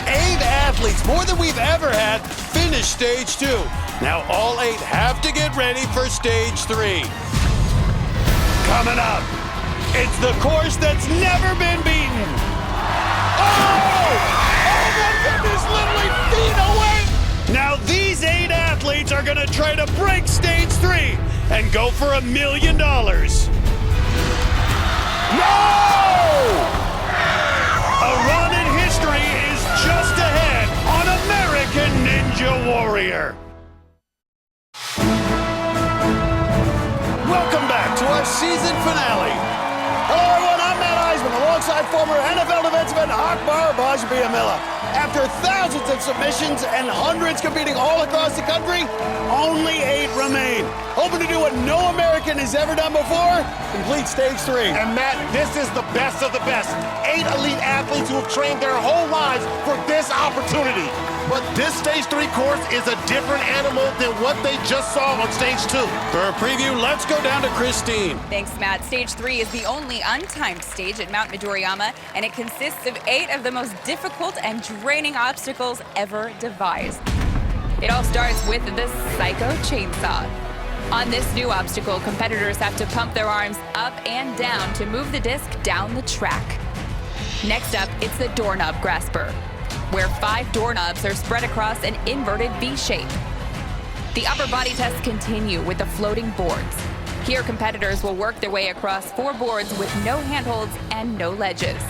8 athletes, more than we've ever had, finish stage 2. Now all 8 have to get ready for stage 3. Coming up, it's the course that's never been beaten. Oh my goodness, literally feet away. Now these 8 athletes are gonna try to break stage 3 and go for $1 million. No! A run in history is just ahead on American Ninja Warrior. Welcome back to our season finale. Hello, everyone. I'm Matt Iseman, alongside former NFL defenseman Akbar Gbaja-Biamila. After thousands of submissions and hundreds competing all across the country, only 8 remain. Hoping to do what no American has ever done before, complete stage 3. And Matt, this is the best of the best. 8 elite athletes who have trained their whole lives for this opportunity. But this stage 3 course is a different animal than what they just saw on stage 2. For a preview, let's go down to Kristine. Thanks, Matt. Stage 3 is the only untimed stage at Mount Midoriyama, and it consists of 8 of the most difficult and draining obstacles ever devised. It all starts with the Psycho Chainsaw. On this new obstacle, competitors have to pump their arms up and down to move the disc down the track. Next up, it's the Doorknob Grasper, where 5 doorknobs are spread across an inverted V shape. The upper body tests continue with the floating boards. Here, competitors will work their way across 4 boards with no handholds and no ledges.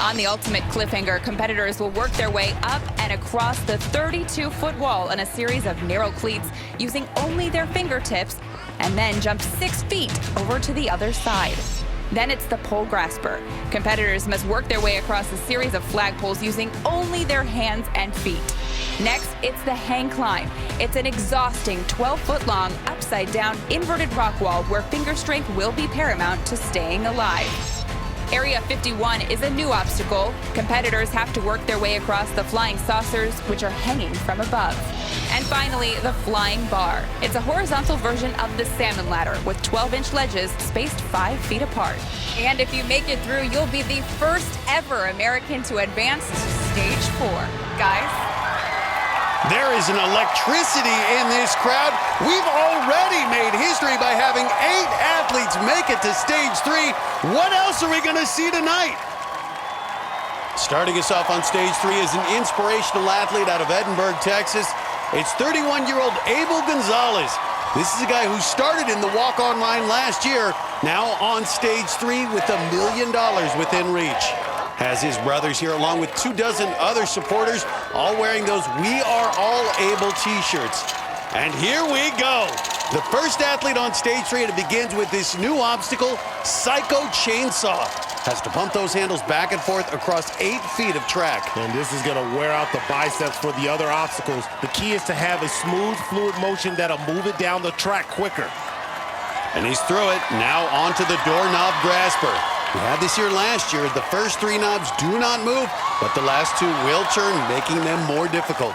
On the ultimate cliffhanger, competitors will work their way up and across the 32-foot wall on a series of narrow cleats using only their fingertips, and then jump 6 feet over to the other side. Then it's the pole grasper. Competitors must work their way across a series of flagpoles using only their hands and feet. Next, it's the hang climb. It's an exhausting 12-foot-long, upside-down, inverted rock wall where finger strength will be paramount to staying alive. Area 51 is a new obstacle. Competitors have to work their way across the flying saucers, which are hanging from above. And finally, the flying bar. It's a horizontal version of the salmon ladder with 12-inch ledges spaced 5 feet apart. And if you make it through, you'll be the first ever American to advance to stage 4. Guys? There is an electricity in this crowd. We've already made history by having 8 athletes make it to stage 3. What else are we going to see tonight? Starting us off on stage 3 is an inspirational athlete out of Edinburgh, Texas. It's 31-year-old Abel Gonzalez. This is a guy who started in the walk-on line last year, now on stage 3 with $1 million within reach. Has his brothers here along with 24 other supporters, all wearing those We Are All Able t-shirts. And here we go. The first athlete on stage 3, and it begins with this new obstacle, Psycho Chainsaw. Has to pump those handles back and forth across 8 feet of track. And this is gonna wear out the biceps for the other obstacles. The key is to have a smooth, fluid motion that'll move it down the track quicker. And he's through it. Now onto the Doorknob Grasper. We had this here last year. The first 3 knobs do not move, but the last 2 will turn, making them more difficult.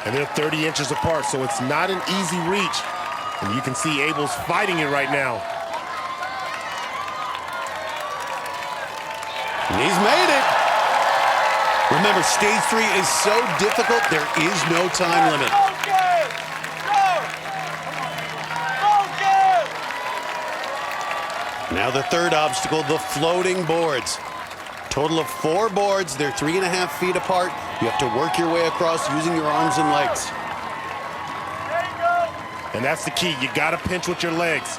And they're 30 inches apart, so it's not an easy reach. And you can see Abel's fighting it right now. And he's made it. Remember, stage 3 is so difficult, there is no time limit. Now the third obstacle, the floating boards. Total of 4 boards. They're 3.5 feet apart. You have to work your way across using your arms and legs. And that's the key. You got to pinch with your legs.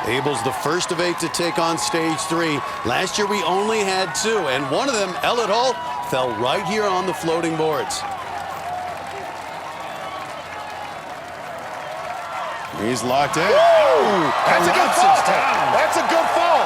Abel's the first of 8 to take on stage 3. Last year we only had 2, and one of them, Elliott Hall, fell right here on the floating boards. He's locked in. Whoa! That's a good fall. That's a good fall.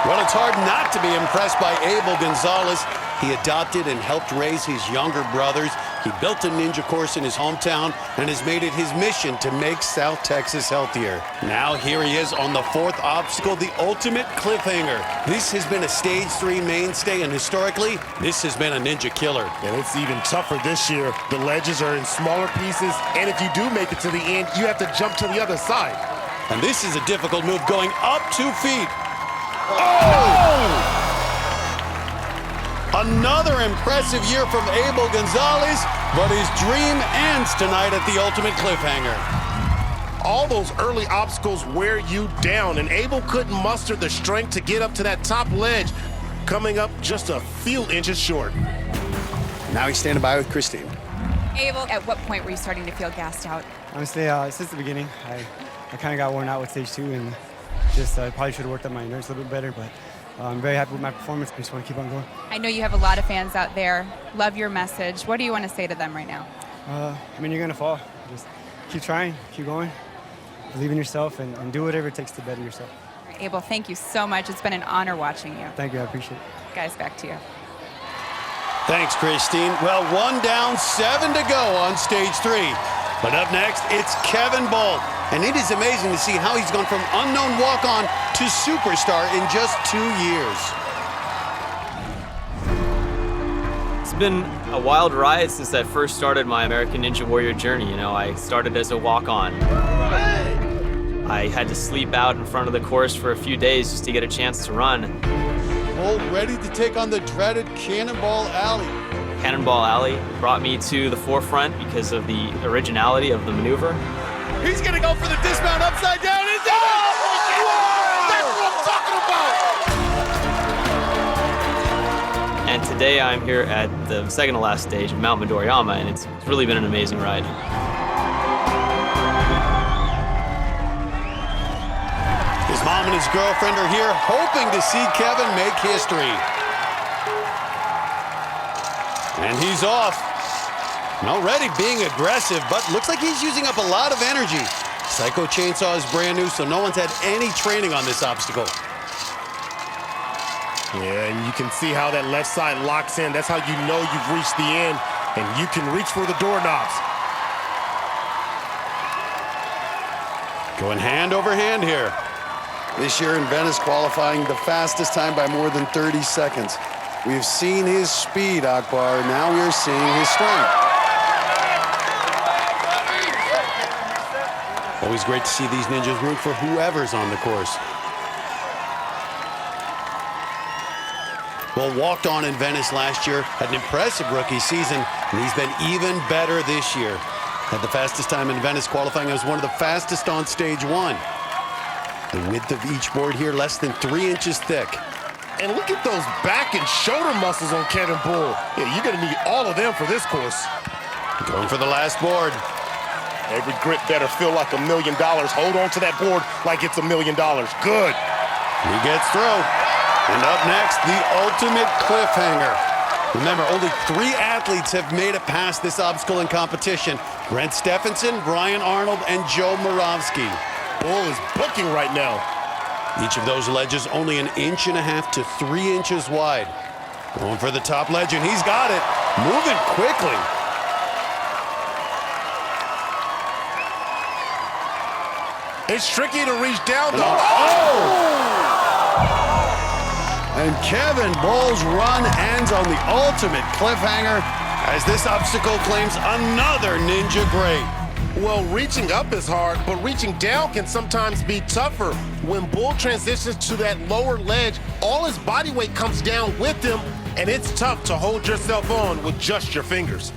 Well, it's hard not to be impressed by Abel Gonzalez. He adopted and helped raise his younger brothers. He built a ninja course in his hometown and has made it his mission to make South Texas healthier. Now here he is on the 4th obstacle, the ultimate cliffhanger. This has been a stage 3 mainstay, and historically, this has been a ninja killer. And it's even tougher this year. The ledges are in smaller pieces, and if you do make it to the end, you have to jump to the other side. And this is a difficult move, going up 2 feet. Oh! Another impressive year from Abel Gonzalez, but his dream ends tonight at the ultimate cliffhanger. All those early obstacles wear you down, and Abel couldn't muster the strength to get up to that top ledge, coming up just a few inches short. Now he's standing by with Kristine. Abel, at what point were you starting to feel gassed out? Honestly, since the beginning, I kind of got worn out with stage 2, and just probably should have worked on my endurance a little bit better, but I'm very happy with my performance. I just want to keep on going. I know you have a lot of fans out there. Love your message. What do you want to say to them right now? I mean, you're going to fall. Just keep trying, keep going, believe in yourself, and do whatever it takes to better yourself. All right, Abel, thank you so much. It's been an honor watching you. Thank you. I appreciate it. Guys, back to you. Thanks, Kristine. Well, 1 down, 7 to go on stage 3. But up next, it's Kevin Bull. And it is amazing to see how he's gone from unknown walk-on to superstar in just 2 years. It's been a wild ride since I first started my American Ninja Warrior journey. You know, I started as a walk-on. I had to sleep out in front of the course for a few days just to get a chance to run. Bull ready to take on the dreaded Cannonball Alley. Cannonball Alley brought me to the forefront because of the originality of the maneuver. He's going to go for the dismount upside down. That's what I'm talking about. And today I'm here at the second to last stage of Mount Midoriyama, and it's really been an amazing ride. His mom and his girlfriend are here hoping to see Kevin make history. And he's off. Already being aggressive, but looks like he's using up a lot of energy. Psycho Chainsaw is brand new, so no one's had any training on this obstacle. Yeah, and you can see how that left side locks in. That's how you know you've reached the end, and you can reach for the doorknobs. Going hand over hand here. This year in Venice, qualifying the fastest time by more than 30 seconds. We've seen his speed, Akbar. Now we're seeing his strength. Always great to see these ninjas root for whoever's on the course. Well, walked on in Venice last year, had an impressive rookie season, and he's been even better this year. Had the fastest time in Venice qualifying as one of the fastest on stage 1. The width of each board here, less than 3 inches thick. And look at those back and shoulder muscles on Kevin Bull. Yeah, you're gonna need all of them for this course. Going for the last board. Every grip better feel like $1 million. Hold on to that board like it's $1 million. Good. He gets through. And up next, the ultimate cliffhanger. Remember, only 3 athletes have made it past this obstacle in competition. Brent Stephenson, Brian Arnold, and Joe Moravsky. Bull is booking right now. Each of those ledges only 1.5 inches to 3 inches wide. Going for the top ledge, and he's got it. Moving quickly. It's tricky to reach down, though. And Kevin Bull's run ends on the ultimate cliffhanger as this obstacle claims another ninja great. Well, reaching up is hard, but reaching down can sometimes be tougher. When Bull transitions to that lower ledge, all his body weight comes down with him, and it's tough to hold yourself on with just your fingers.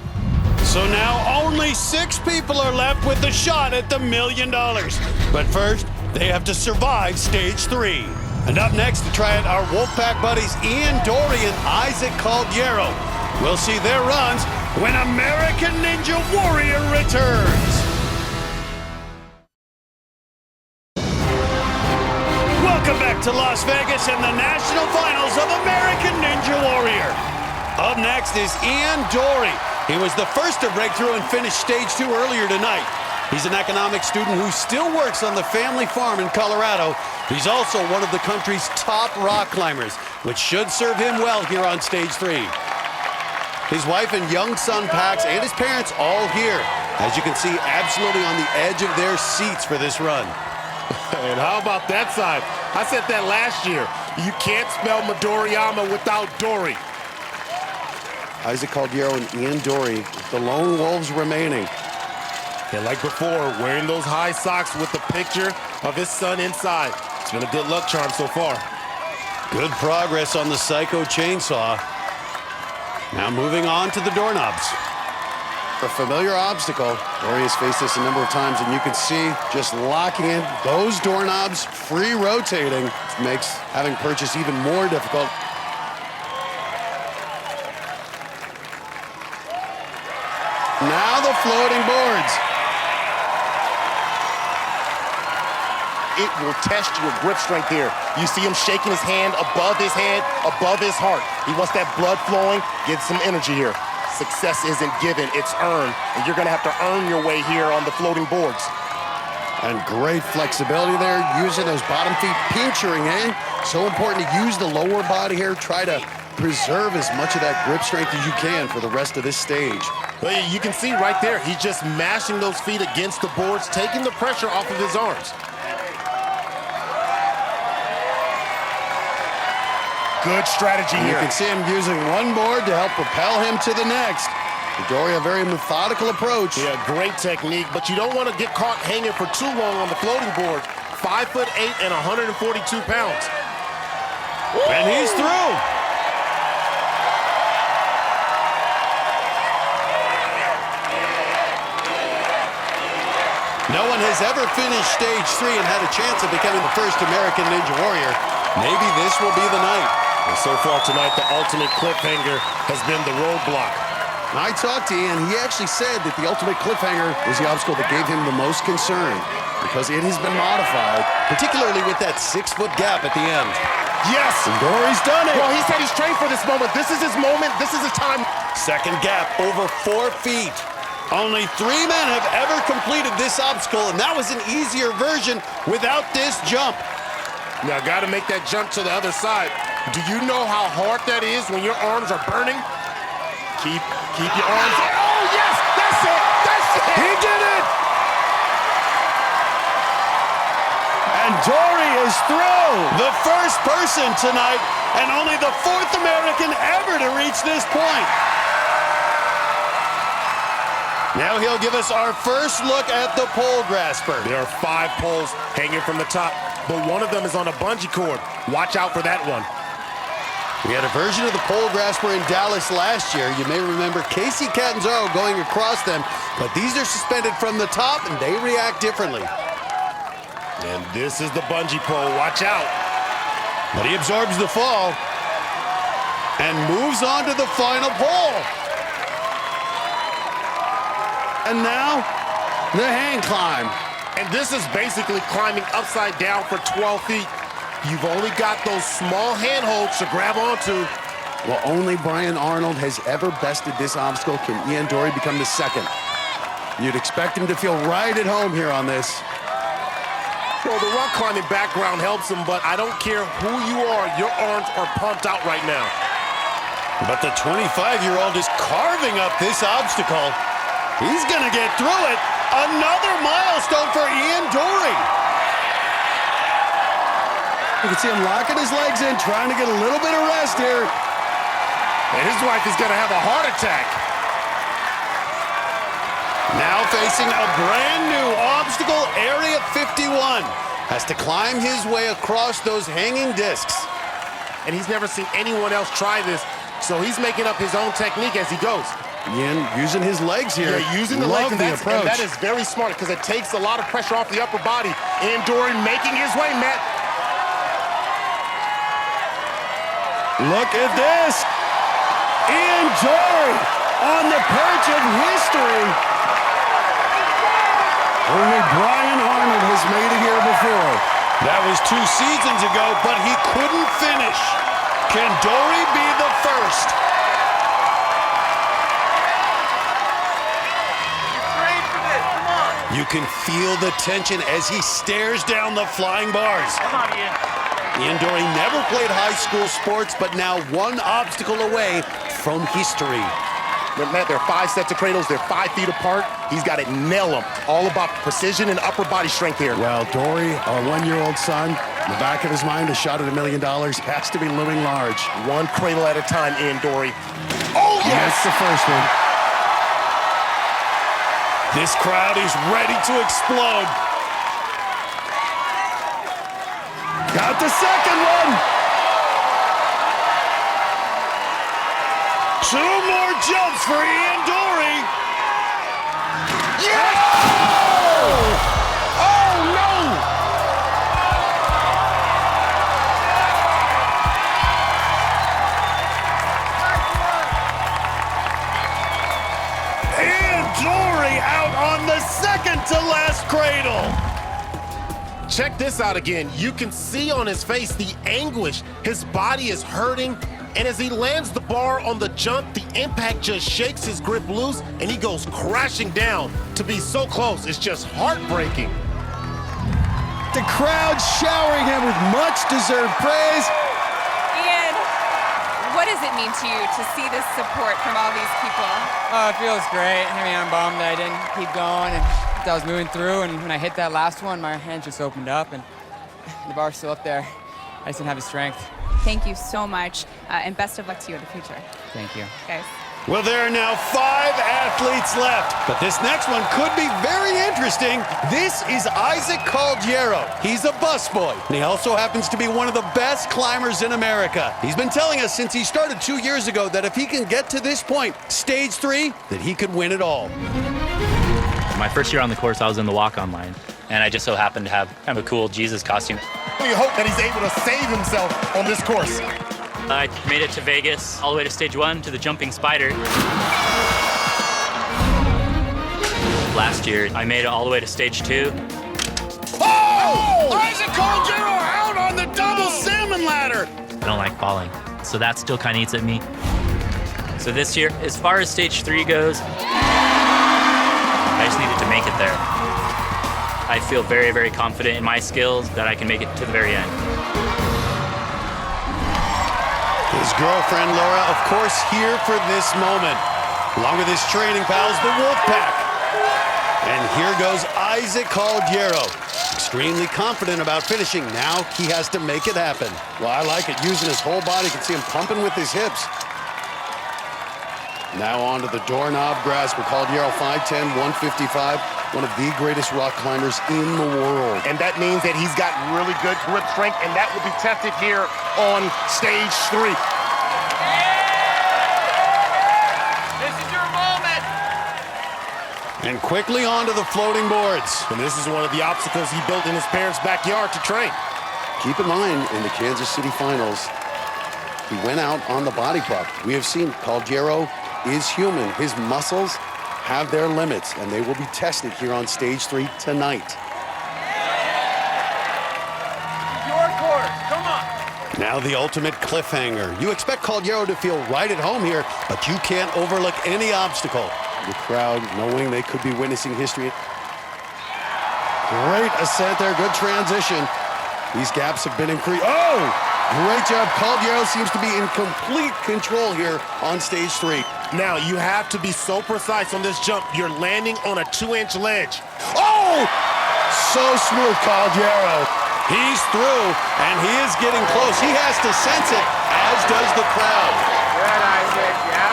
So now only 6 people are left with the shot at the $1 million. But first, they have to survive stage 3. And up next to try it, our Wolfpack buddies Ian Dory and Isaac Caldiero. We'll see their runs when American Ninja Warrior returns. Welcome back to Las Vegas and the national finals of American Ninja Warrior. Up next is Ian Dory. He was the first to break through and finish stage 2 earlier tonight. He's an economics student who still works on the family farm in Colorado. He's also one of the country's top rock climbers, which should serve him well here on stage 3. His wife and young son Pax and his parents all here. As you can see, absolutely on the edge of their seats for this run. And how about that side? I said that last year. You can't spell Midoriyama without Dory. Isaac Caldiero and Ian Dory, the lone wolves remaining. And like before, wearing those high socks with the picture of his son inside. It's been a good luck charm so far. Good progress on the Psycho Chainsaw. Now moving on to the doorknobs. A familiar obstacle. Dory has faced this a number of times, and you can see just locking in those doorknobs, free rotating, makes having purchase even more difficult. Now the floating boards. It will test your grip strength here. You see him shaking his hand above his head, above his heart. He wants that blood flowing, get some energy here. Success isn't given, it's earned. And you're gonna have to earn your way here on the floating boards. And great flexibility there, using those bottom feet, pinching in. So important to use the lower body here, try to preserve as much of that grip strength as you can for the rest of this stage. But you can see right there, he's just mashing those feet against the boards, taking the pressure off of his arms. Good strategy here. You can see him using one board to help propel him to the next. Dory, a very methodical approach. Yeah, great technique, but you don't want to get caught hanging for too long on the floating board. 5'8" and 142 pounds. And he's through. No one has ever finished stage 3 and had a chance of becoming the first American Ninja Warrior. Maybe this will be the night. And so far tonight, the ultimate cliffhanger has been the roadblock. I talked to Ian. He actually said that the ultimate cliffhanger was the obstacle that gave him the most concern because it has been modified, particularly with that 6-foot gap at the end. Yes! And Dory's done it. Well, he said he's trained for this moment. This is his moment. This is his time. Second gap, over 4 feet. Only 3 men have ever completed this obstacle, and that was an easier version without this jump. Now, got to make that jump to the other side. Do you know how hard that is when your arms are burning? Keep your arms. Oh, yes! That's it! That's it! He did it! And Dory is through. The first person tonight, and only the 4th American ever to reach this point. Now he'll give us our first look at the pole grasper. There are 5 poles hanging from the top, but one of them is on a bungee cord. Watch out for that one. We had a version of the pole grasper in Dallas last year. You may remember Casey Catanzaro going across them, but these are suspended from the top and they react differently. And this is the bungee pole. Watch out. But he absorbs the fall and moves on to the final pole. And now, the hang climb. And this is basically climbing upside down for 12 feet. You've only got those small handholds to grab onto. Well, only Brian Arnold has ever bested this obstacle. Can Ian Dory become the second? You'd expect him to feel right at home here on this. Well, the rock climbing background helps him, but I don't care who you are, your arms are pumped out right now. But the 25-year-old is carving up this obstacle. He's gonna get through it. Another milestone for Ian Dory. You can see him locking his legs in, trying to get a little bit of rest here. And his wife is going to have a heart attack. Now facing a brand new obstacle, Area 51. Has to climb his way across those hanging discs. And he's never seen anyone else try this, so he's making up his own technique as he goes. Yin using his legs here. Yeah, using the Love legs, and, the approach. and that is very smart because it takes a lot of pressure off the upper body. And Dory making his way, Matt. Look at this. Ian Dory on the perch of history. Only Brian Arnold has made it here before. That was 2 seasons ago, but he couldn't finish. Can Dory be the first? You can feel the tension as he stares down the flying bars. Come on, Ian. Ian Dory never played high school sports, but now one obstacle away from history. Matt, they're 5 sets of cradles. They're 5 feet apart. He's got to nail them. All about precision and upper body strength here. Well, Dory, our 1-year-old son, in the back of his mind, a shot at $1 million has to be looming large. One cradle at a time, Ian Dory. Oh, yes! That's the first one. This crowd is ready to explode. Got the second one. 2 more jumps for Ian Dory. Yes! Oh, no! Ian Dory out on the second to last cradle. Check this out again. You can see on his face the anguish. His body is hurting. And as he lands the bar on the jump, the impact just shakes his grip loose and he goes crashing down. To be so close, it's just heartbreaking. The crowd showering him with much deserved praise. Ian, what does it mean to you to see this support from all these people? Oh, it feels great. I mean, I'm bummed that I didn't keep going and I was moving through, and when I hit that last one, my hand just opened up and the bar's still up there. I just didn't have the strength. Thank you so much, and best of luck to you in the future. Thank you. Guys. Well, there are now 5 athletes left, but this next one could be very interesting. This is Isaac Caldiero. He's a busboy, and he also happens to be one of the best climbers in America. He's been telling us since he started 2 years ago that if he can get to this point, stage 3, that he could win it all. My first year on the course, I was in the walk-on line, and I just so happened to have kind of a cool Jesus costume. We hope that he's able to save himself on this course. I made it to Vegas, all the way to stage 1, to the jumping spider. Last year, I made it all the way to stage 2. Oh! Isaac Caldiero out on the double salmon ladder! I don't like falling, so that still kind of eats at me. So this year, as far as stage 3 goes, I just needed to make it there. I feel very, very confident in my skills that I can make it to the very end. His girlfriend, Laura, of course, here for this moment. Along with his training pals, the Wolfpack. And here goes Isaac Caldiero. Extremely confident about finishing. Now he has to make it happen. Well, I like it. Using his whole body. You can see him pumping with his hips. Now onto the doorknob grasp with Caldiero, 5'10", 155. One of the greatest rock climbers in the world. And that means that he's got really good grip strength, and that will be tested here on stage 3. This is your moment! And quickly onto the floating boards. And this is one of the obstacles he built in his parents' backyard to train. Keep in mind, in the Kansas City finals, he went out on the body prop. We have seen Caldiero is human. His muscles have their limits, and they will be tested here on stage 3 tonight. Your course, come on! Now the ultimate cliffhanger. You expect Caldiero to feel right at home here, but you can't overlook any obstacle. The crowd knowing they could be witnessing history. Great ascent there, good transition. These gaps have been increased. Oh! Great job. Caldiero seems to be in complete control here on stage 3. Now, you have to be so precise on this jump. You're landing on a 2-inch ledge. Oh! So smooth, Caldiero. He's through, and he is getting close. He has to sense it, as does the crowd. Good, Isaac, yeah.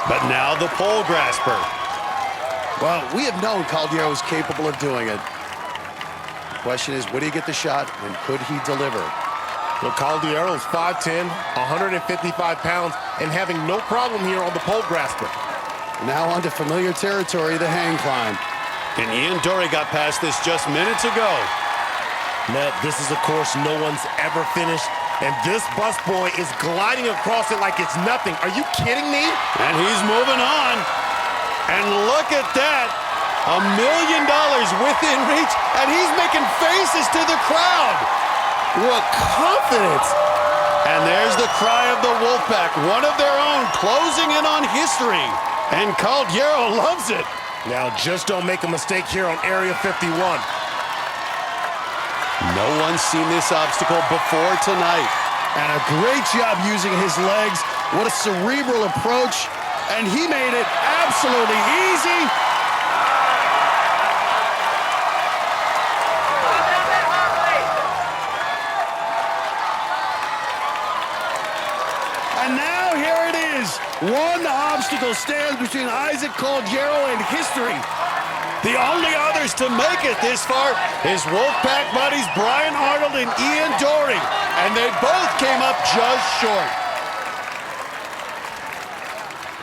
But now the pole grasper. Well, we have known Caldiero is capable of doing it. The question is, would he get the shot, and could he deliver? Well, Caldiero is 5'10", 155 pounds, and having no problem here on the pole grasper. Now onto familiar territory, the hang climb. And Ian Dory got past this just minutes ago. Matt, this is a course no one's ever finished, and this busboy is gliding across it like it's nothing. Are you kidding me? And he's moving on. And look at that. $1 million within reach, and he's making faces to the crowd. What confidence. And there's the cry of the Wolfpack, one of their own, closing in on history. And Caldiero loves it. Now, just don't make a mistake here on Area 51. No one's seen this obstacle before tonight. And a great job using his legs. What a cerebral approach. And he made it absolutely easy. And now here it is. One obstacle stands between Isaac Caldiero and history. The only others to make it this far is Wolfpack buddies Brian Arnold and Ian Dory. And they both came up just short.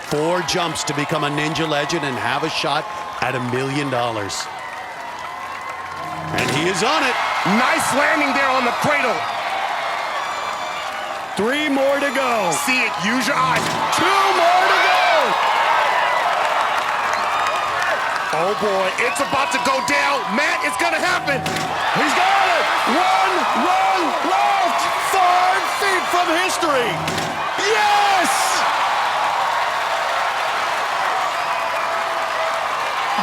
4 jumps to become a Ninja legend and have a shot at $1 million. And he is on it. Nice landing there on the cradle. 3 more to go. See it, use your eyes. 2 more to go. Oh boy, it's about to go down. Matt, it's gonna happen. He's got it. 1 run left. 5 feet from history. Yes!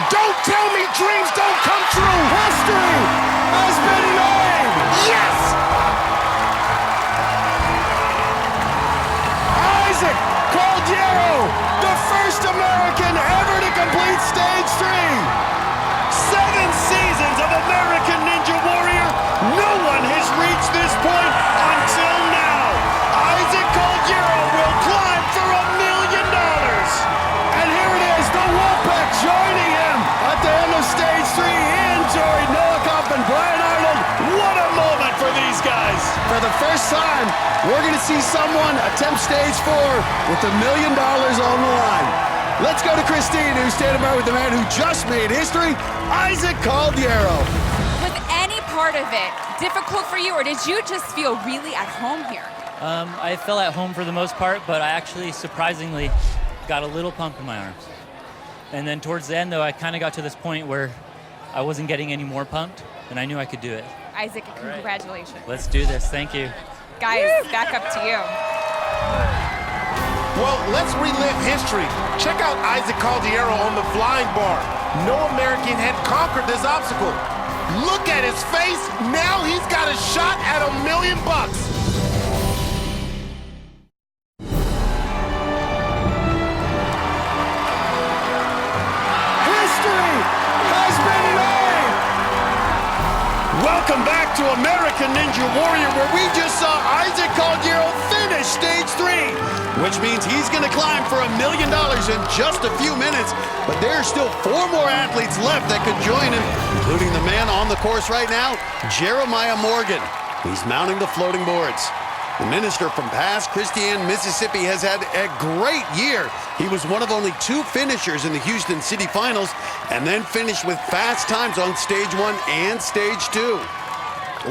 Don't tell me dreams don't come true. History has been made. Yes! Isaac Caldiero, the first American ever to complete stage 3. 7 seasons of American Ninja Warrior. No one has reached this point until now. Isaac Caldiero will climb for $1 million. And here it is, the Wolfpack joining him at the end of stage 3. Ian Dory, and Brian Arnold. What a moment for these guys. For the first time, we're going to see someone attempt stage 4 with $1 million on the line. Let's go to Kristine, who's standing by with the man who just made history, Isaac Caldiero. Was any part of it difficult for you, or did you just feel really at home here? I felt at home for the most part, but I actually surprisingly got a little pump in my arms. And then towards the end, though, I kind of got to this point where I wasn't getting any more pumped, and I knew I could do it. Isaac, congratulations. Let's do this. Thank you. Guys, back up to you. Well, let's relive history. Check out Isaac Caldiero on the flying bar. No American had conquered this obstacle. Look at his face. Now he's got a shot at $1 million. Welcome back to American Ninja Warrior, where we just saw Isaac Caldiero finish stage 3, which means he's going to climb for $1 million in just a few minutes. But there are still 4 more athletes left that could join him, including the man on the course right now, Jeremiah Morgan. He's mounting the floating boards. The minister from Pass Christian, Mississippi, has had a great year. He was one of only 2 finishers in the Houston City Finals, and then finished with fast times on stage 1 and stage 2.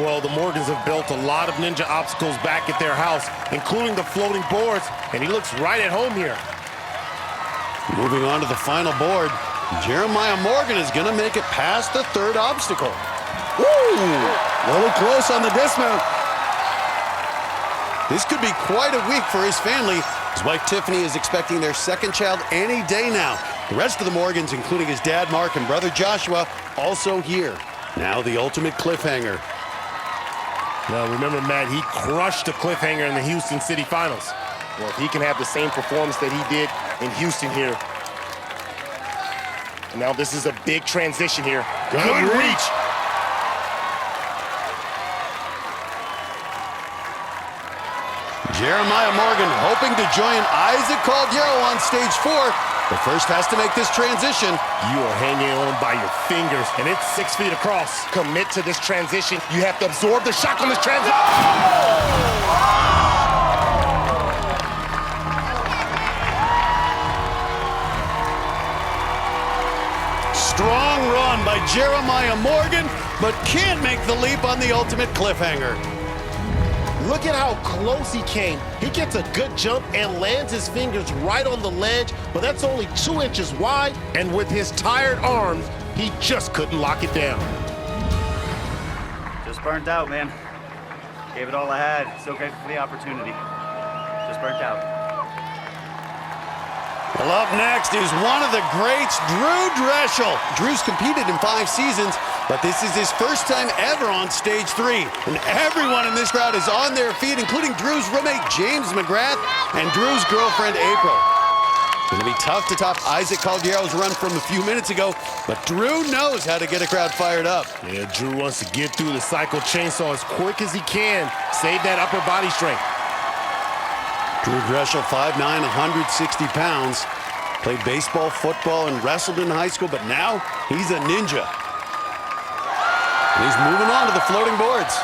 Well, the Morgans have built a lot of ninja obstacles back at their house, including the floating boards, and he looks right at home here. Moving on to the final board, Jeremiah Morgan is going to make it past the 3rd obstacle. Woo! A little close on the dismount. This could be quite a week for his family. His wife Tiffany is expecting their 2nd child any day now. The rest of the Morgans, including his dad Mark and brother Joshua, also here. Now the ultimate cliffhanger. Now remember, Matt, he crushed the cliffhanger in the Houston City Finals. Well, if he can have the same performance that he did in Houston here. And now this is a big transition here. Good reach. Jeremiah Morgan hoping to join Isaac Caldiero on stage 4, but first has to make this transition. You are hanging on by your fingers, and it's 6 feet across. Commit to this transition. You have to absorb the shock on this transition. Strong run by Jeremiah Morgan, but can't make the leap on the ultimate cliffhanger. Look at how close he came. He gets a good jump and lands his fingers right on the ledge, but that's only 2 inches wide, and with his tired arms, he just couldn't lock it down. Just burnt out, man. Gave it all I had. So grateful for the opportunity. Just burnt out. Well, up next is one of the greats, Drew Drechsel. Drew's competed in 5 seasons, but this is his first time ever on stage 3. And everyone in this crowd is on their feet, including Drew's roommate, James McGrath, and Drew's girlfriend, April. It's going to be tough to top Isaac Caldiero's run from a few minutes ago, but Drew knows how to get a crowd fired up. Yeah, Drew wants to get through the cycle chainsaw as quick as he can. Save that upper body strength. Drew Drechsel, 5'9", 160 pounds. Played baseball, football, and wrestled in high school, but now he's a ninja. And he's moving on to the floating boards.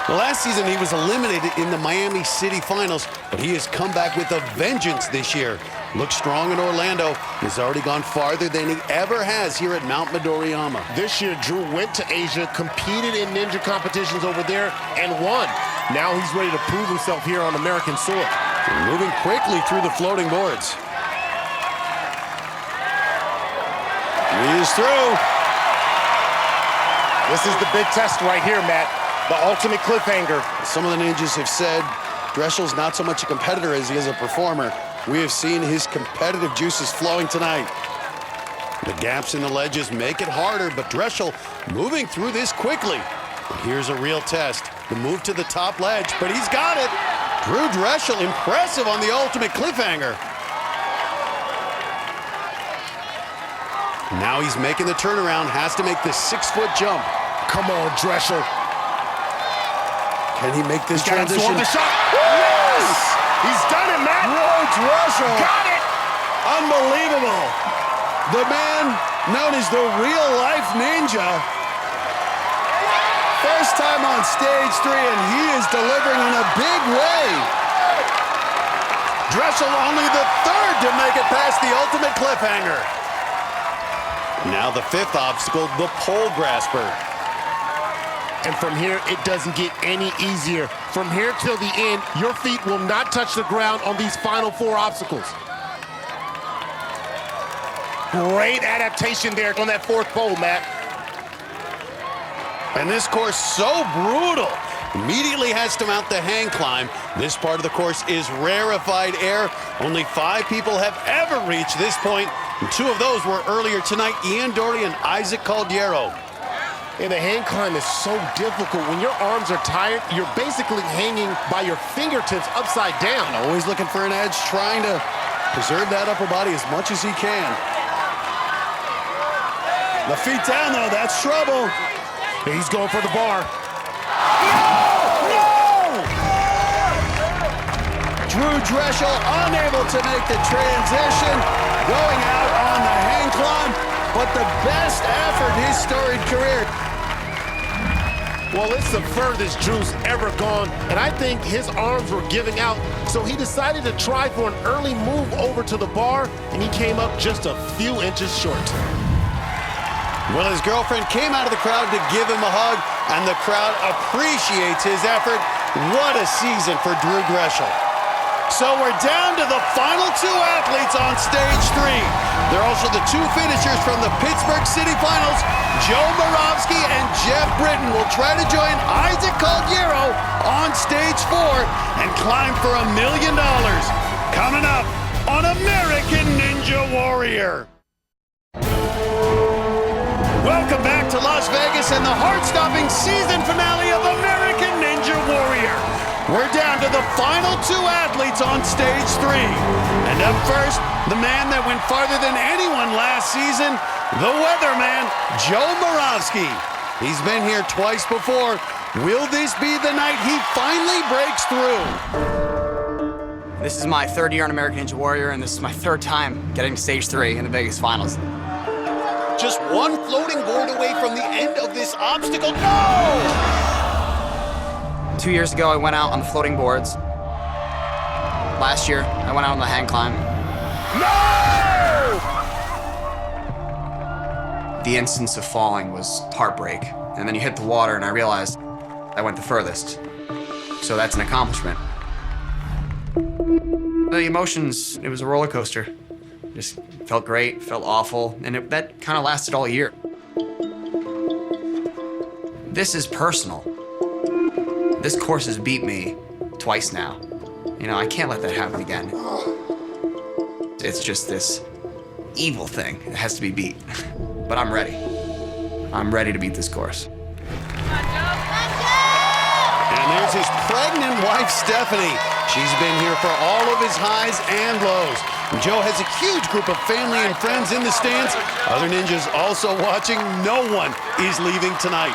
Well, last season he was eliminated in the Miami City Finals, but he has come back with a vengeance this year. Looks strong in Orlando. He's already gone farther than he ever has here at Mount Midoriyama. This year, Drew went to Asia, competed in ninja competitions over there, and won. Now he's ready to prove himself here on American soil. And moving quickly through the floating boards. He is through. This is the big test right here, Matt. The ultimate cliffhanger. Some of the ninjas have said Drechel's not so much a competitor as he is a performer. We have seen his competitive juices flowing tonight. The gaps in the ledges make it harder, but Drechsel moving through this quickly. And here's a real test. The move to the top ledge, but he's got it. Drew Drechsel impressive on the ultimate cliffhanger. Now he's making the turnaround, has to make the 6-foot jump. Come on, Drechsel. Can he make this He's transition? the shot. Yes! He's done it, Matt. Drew Drechsel. Got it. Unbelievable. The man known as the real-life ninja. First time on stage 3, and he is delivering in a big way. Drechsel only the 3rd to make it past the ultimate cliffhanger. Now the 5th obstacle, the pole grasper. And from here, it doesn't get any easier. From here till the end, your feet will not touch the ground on these final 4 obstacles. Great adaptation there on that 4th pole, Matt. And this course so brutal. Immediately has to mount the hang climb. This part of the course is rarefied air. Only 5 people have ever reached this point, and 2 of those were earlier tonight, Ian Doherty and Isaac Caldiero. And the hang climb is so difficult. When your arms are tired, you're basically hanging by your fingertips upside down. Always looking for an edge, trying to preserve that upper body as much as he can. The feet down, though, that's trouble. He's going for the bar. Drew Drechsel unable to make the transition, going out on the hang climb, but the best effort in his storied career. Well, it's the furthest Drew's ever gone, and I think his arms were giving out, so he decided to try for an early move over to the bar, and he came up just a few inches short. Well, his girlfriend came out of the crowd to give him a hug, and the crowd appreciates his effort. What a season for Drew Drechsel. So we're down to the final 2 athletes on stage 3. They're also the 2 finishers from the Pittsburgh City Finals. Joe Moravsky and Geoff Britten will try to join Isaac Caldiero on stage 4 and climb for $1 million. Coming up on American Ninja Warrior. Welcome back to Las Vegas and the heart-stopping season finale of American Ninja Warrior. We're down to the final 2 athletes on stage 3. And up first, the man that went farther than anyone last season, the weatherman, Joe Moravsky. He's been here twice before. Will this be the night he finally breaks through? This is my third year on American Ninja Warrior, and this is my third time getting to stage 3 in the Vegas finals. Just one floating board away from the end of this obstacle. No! 2 years ago, I went out on the floating boards. Last year, I went out on the hang climb. No! The instance of falling was heartbreak. And then you hit the water, and I realized I went the furthest. So that's an accomplishment. The emotions, it was a roller coaster. Just felt great, felt awful, and that kind of lasted all year. This is personal. This course has beat me twice now. You know, I can't let that happen again. It's just this evil thing that has to be beat. But I'm ready. I'm ready to beat this course. And there's his pregnant wife, Stephanie. She's been here for all of his highs and lows. And Joe has a huge group of family and friends in the stands. Other ninjas also watching. No one is leaving tonight.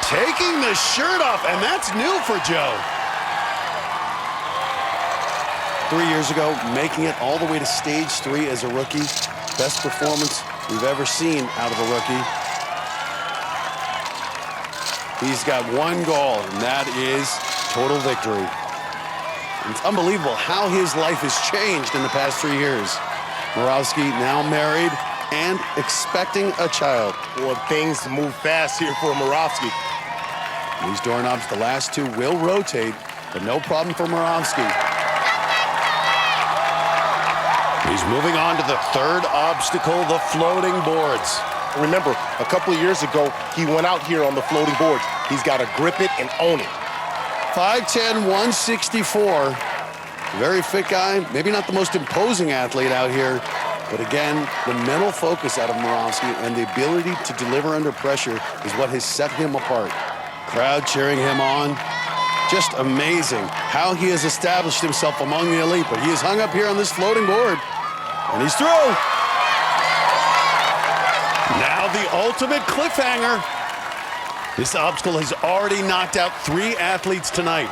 Taking the shirt off, and that's new for Joe. 3 years ago, making it all the way to stage 3 as a rookie. Best performance we've ever seen out of a rookie. He's got one goal, and that is total victory. It's unbelievable how his life has changed in the past 3 years. Moravsky now married and expecting a child. Well, things move fast here for Moravsky. These doorknobs, the last two will rotate, but no problem for Moravsky. He's moving on to the third obstacle, the floating boards. Remember, a couple of years ago, he went out here on the floating boards. He's got to grip it and own it. 5'10", 164. Very fit guy. Maybe not the most imposing athlete out here. But again, the mental focus out of Moravsky and the ability to deliver under pressure is what has set him apart. Crowd cheering him on. Just amazing how he has established himself among the elite. But he is hung up here on this floating board. And he's through. Now the ultimate cliffhanger. This obstacle has already knocked out 3 athletes tonight.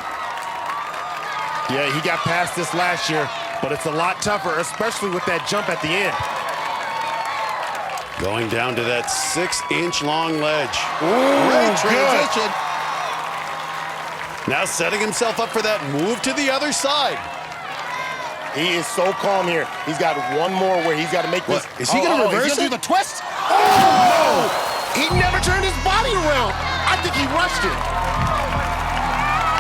Yeah, he got past this last year, but it's a lot tougher, especially with that jump at the end. Going down to that 6-inch long ledge. Ooh, great transition. Now setting himself up for that move to the other side. He is so calm here. He's got one more where he's got to make this. Is he going to reverse it? Do the twist? Oh! He never turned his body around. I think he rushed it.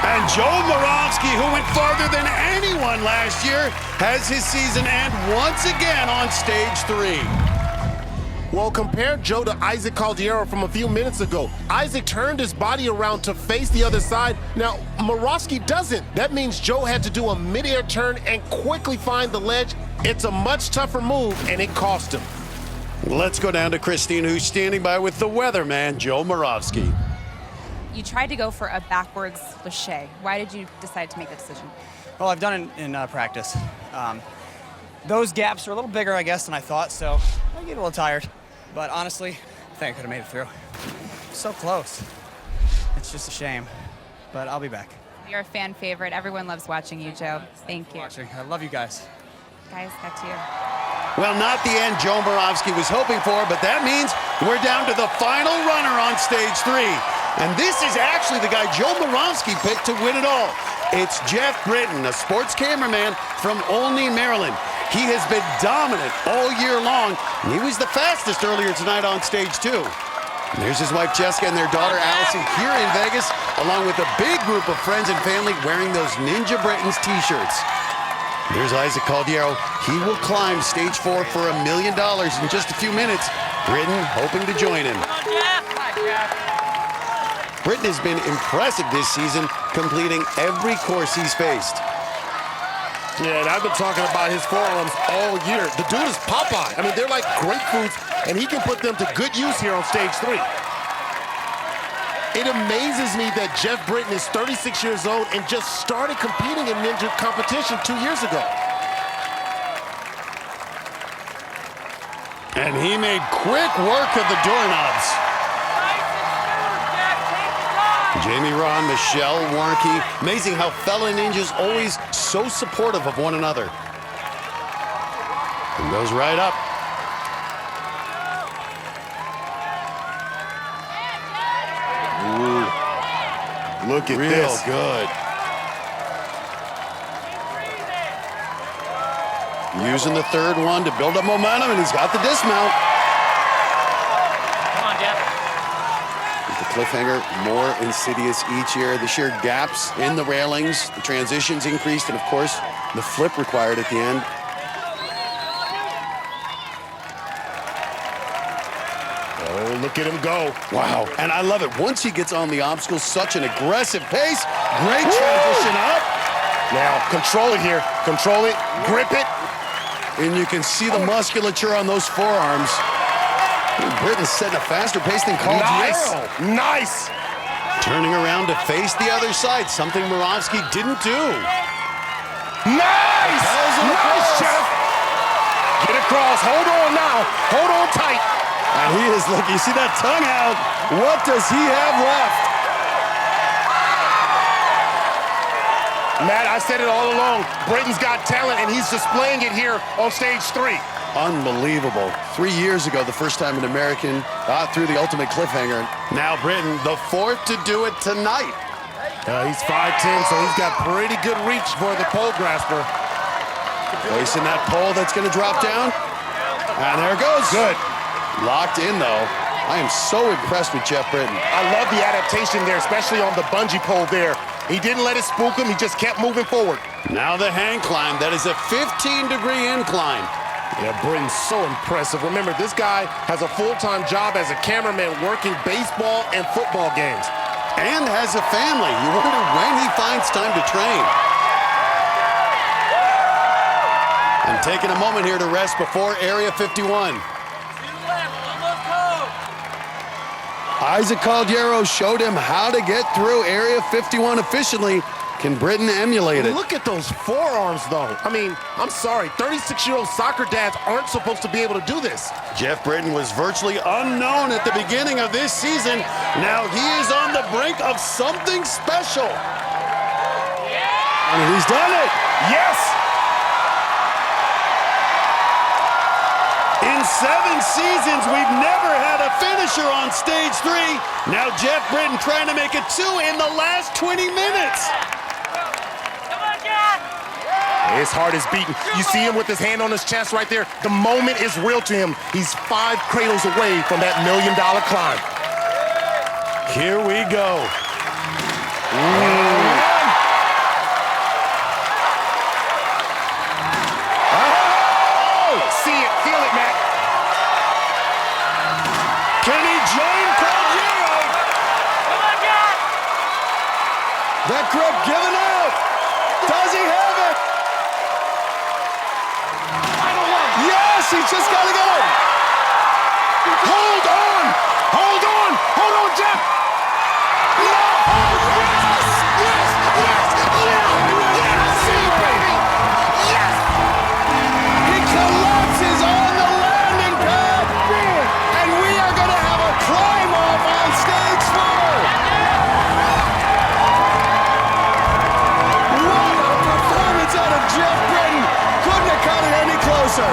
And Joe Moravsky, who went farther than anyone last year, has his season end once again on stage 3. Well, compare Joe to Isaac Caldiero from a few minutes ago. Isaac turned his body around to face the other side. Now, Moravsky doesn't. That means Joe had to do a mid-air turn and quickly find the ledge. It's a much tougher move, and it cost him. Let's go down to Kristine, who's standing by with the weatherman, Joe Moravsky. You tried to go for a backwards lache. Why did you decide to make that decision? Well, I've done it in practice. Those gaps are a little bigger, I guess, than I thought, so I get a little tired. But honestly, I think I could have made it through. So close. It's just a shame, but I'll be back. You're a fan favorite. Everyone loves watching you, Joe. Thank you. I love you guys. Guys, back to you. Well, not the end Joe Moravsky was hoping for, but that means we're down to the final runner on stage 3. And this is actually the guy Joe Moravsky picked to win it all. It's Geoff Britten, a sports cameraman from Olney, Maryland. He has been dominant all year long, and he was the fastest earlier tonight on stage 2. And there's his wife Jessica and their daughter Allison here in Vegas, along with a big group of friends and family wearing those Ninja Britons t-shirts. There's Isaac Caldiero. He will climb stage 4 for $1 million in just a few minutes. Britten hoping to join him. Britten has been impressive this season, completing every course he's faced. Yeah, and I've been talking about his forearms all year. The dude is Popeye. I mean, they're like grapefruits, and he can put them to good use here on stage 3. It amazes me that Geoff Britten is 36 years old and just started competing in ninja competition 2 years ago. And he made quick work of the doorknobs. Jamie Ron, Michelle Warnke. Amazing how fellow ninjas always so supportive of one another. And goes right up. Ooh. Look at this. Real good. Using the third one to build up momentum, and he's got the dismount. Come on, Geoff. The cliffhanger more insidious each year. The sheer gaps in the railings, the transitions increased, and of course, the flip required at the end. Oh, look at him go. Wow. And I love it. Once he gets on the obstacle, such an aggressive pace. Great transition up. Now, control it here. Control it. Grip it. And you can see the musculature on those forearms. Britten's setting a faster pace than Caldiero. Nice. Turning around to face the other side, something Moravsky didn't do. Nice! Nice, Geoff. Get across. Hold on now. Hold on tight. And he is looking. You see that tongue out? What does he have left? Matt, I said it all along. Britten's got talent, and he's displaying it here on stage 3. Unbelievable. 3 years ago, the first time an American got through the ultimate cliffhanger. Now Britten, the fourth to do it tonight. He's 5'10", so he's got pretty good reach for the pole grasper. Placing that pole that's going to drop down. And there it goes. Good. Locked in, though. I am so impressed with Geoff Britten. I love the adaptation there, especially on the bungee pole there. He didn't let it spook him. He just kept moving forward. Now the hang climb. That is a 15-degree incline. Yeah, Britten's so impressive. Remember, this guy has a full-time job as a cameraman working baseball and football games. And has a family. You wonder when he finds time to train. And taking a moment here to rest before Area 51. Isaac Caldiero showed him how to get through Area 51 efficiently. Can Britten emulate it? Look at those forearms, though. I mean, I'm sorry, 36-year-old soccer dads aren't supposed to be able to do this. Geoff Britten was virtually unknown at the beginning of this season. Now he is on the brink of something special. And he's done it. Yes! In 7 seasons, we've never had a finisher on stage 3. Now Geoff Britten trying to make it 2 in the last 20 minutes. His heart is beating. You see him with his hand on his chest right there. The moment is real to him. He's 5 cradles away from that $1 million climb. Here we go. See it, feel it, Matt. Can he join Caldiero? Come on, Geoff! That grip giving out. Does he have it? Yes, he's just got to go. Hold on! Hold on! Hold on, Geoff! No! Yes! Yes! Yes! Yes! See, baby! Yes! He collapses on the landing pad, and we are going to have a climb off on stage 4. What a performance out of Geoff Britten. Couldn't have cut it any closer.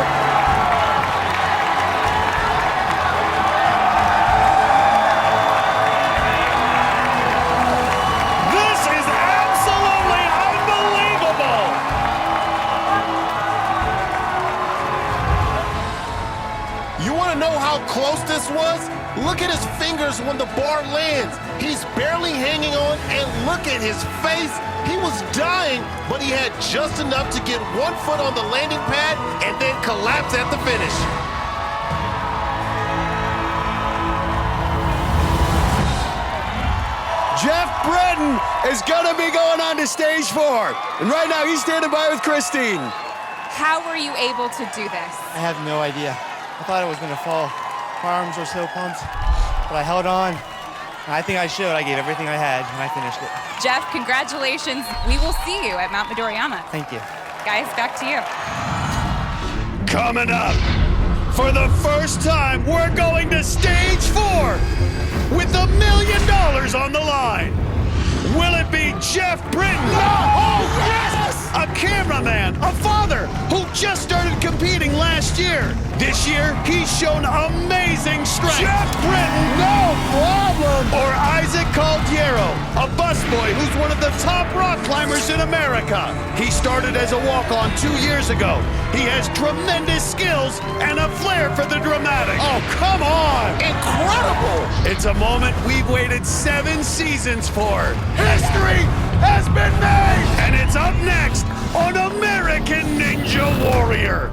This is absolutely unbelievable. You want to know how close this was? Look at his fingers when the bar lands. He's barely hanging on, and look at his face. He was dying, but he had just enough to get 1 foot on the landing pad and then collapse at the finish. Geoff Britten is going to be going on to stage 4. And right now, he's standing by with Kristine. How were you able to do this? I have no idea. I thought I was going to fall. My arms were so pumped, but I held on. And I think I showed. I gave everything I had, and I finished it. Geoff, congratulations. We will see you at Mount Midoriyama. Thank you. Guys, back to you. Coming up, For the first time, we're going to stage 4 with $1 million on the line. Will it be Geoff Britten? No! Oh, yes! A cameraman, a father who just started competing last year. This year, he's shown amazing strength. Geoff Britten, no problem! Or Caldiero, a busboy who's one of the top rock climbers in America. He started as a walk-on 2 years ago. He has tremendous skills and a flair for the dramatic. Oh, come on! Incredible! It's a moment we've waited 7 seasons for. History has been made! And it's up next on American Ninja Warrior.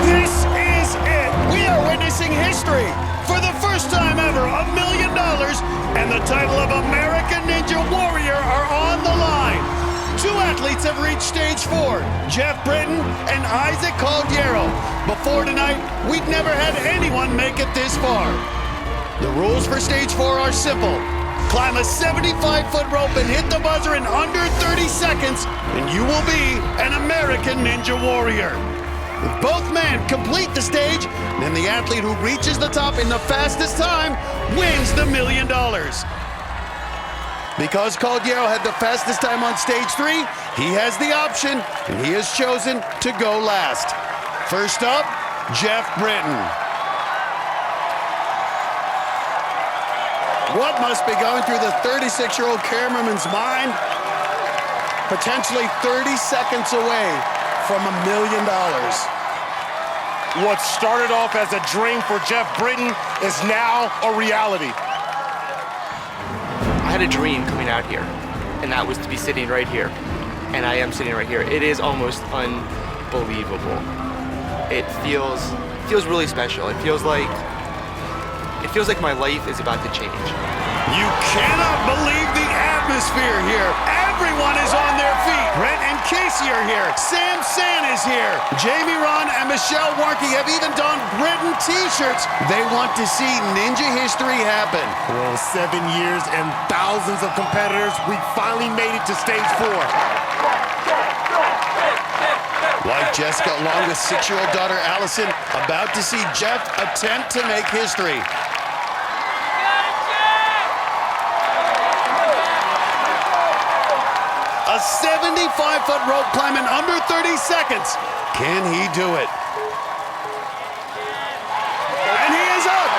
This is it! We are witnessing history! For the first time ever, $1 million and the title of American Ninja Warrior are on the line. 2 athletes have reached stage 4, Geoff Britten and Caldiero. Before tonight, we'd never had anyone make it this far. The rules for stage 4 are simple. Climb a 75-foot rope and hit the buzzer in under 30 seconds, and you will be an American Ninja Warrior. If both men complete the stage, then the athlete who reaches the top in the fastest time wins the $1 million. Because Caldiero had the fastest time on stage 3, he has the option, and he has chosen to go last. First up, Geoff Britten. What must be going through the 36-year-old cameraman's mind? Potentially 30 seconds away from $1 million. What started off as a dream for Geoff Britten is now a reality. I had a dream coming out here, and that was to be sitting right here. And I am sitting right here. It is almost unbelievable. It feels really special. It feels like my life is about to change. You cannot believe the atmosphere here. Everyone is on their feet. Brent and Casey are here. Sam San is here. Jamie Ron and Michelle Warnke have even donned Britten t-shirts. They want to see Ninja history happen. Well, 7 years and thousands of competitors, we finally made it to stage 4. Like Jessica, along with 6-year-old daughter Allison, about to see Geoff attempt to make history. A 75-foot rope climb in under 30 seconds. Can he do it? And he is up.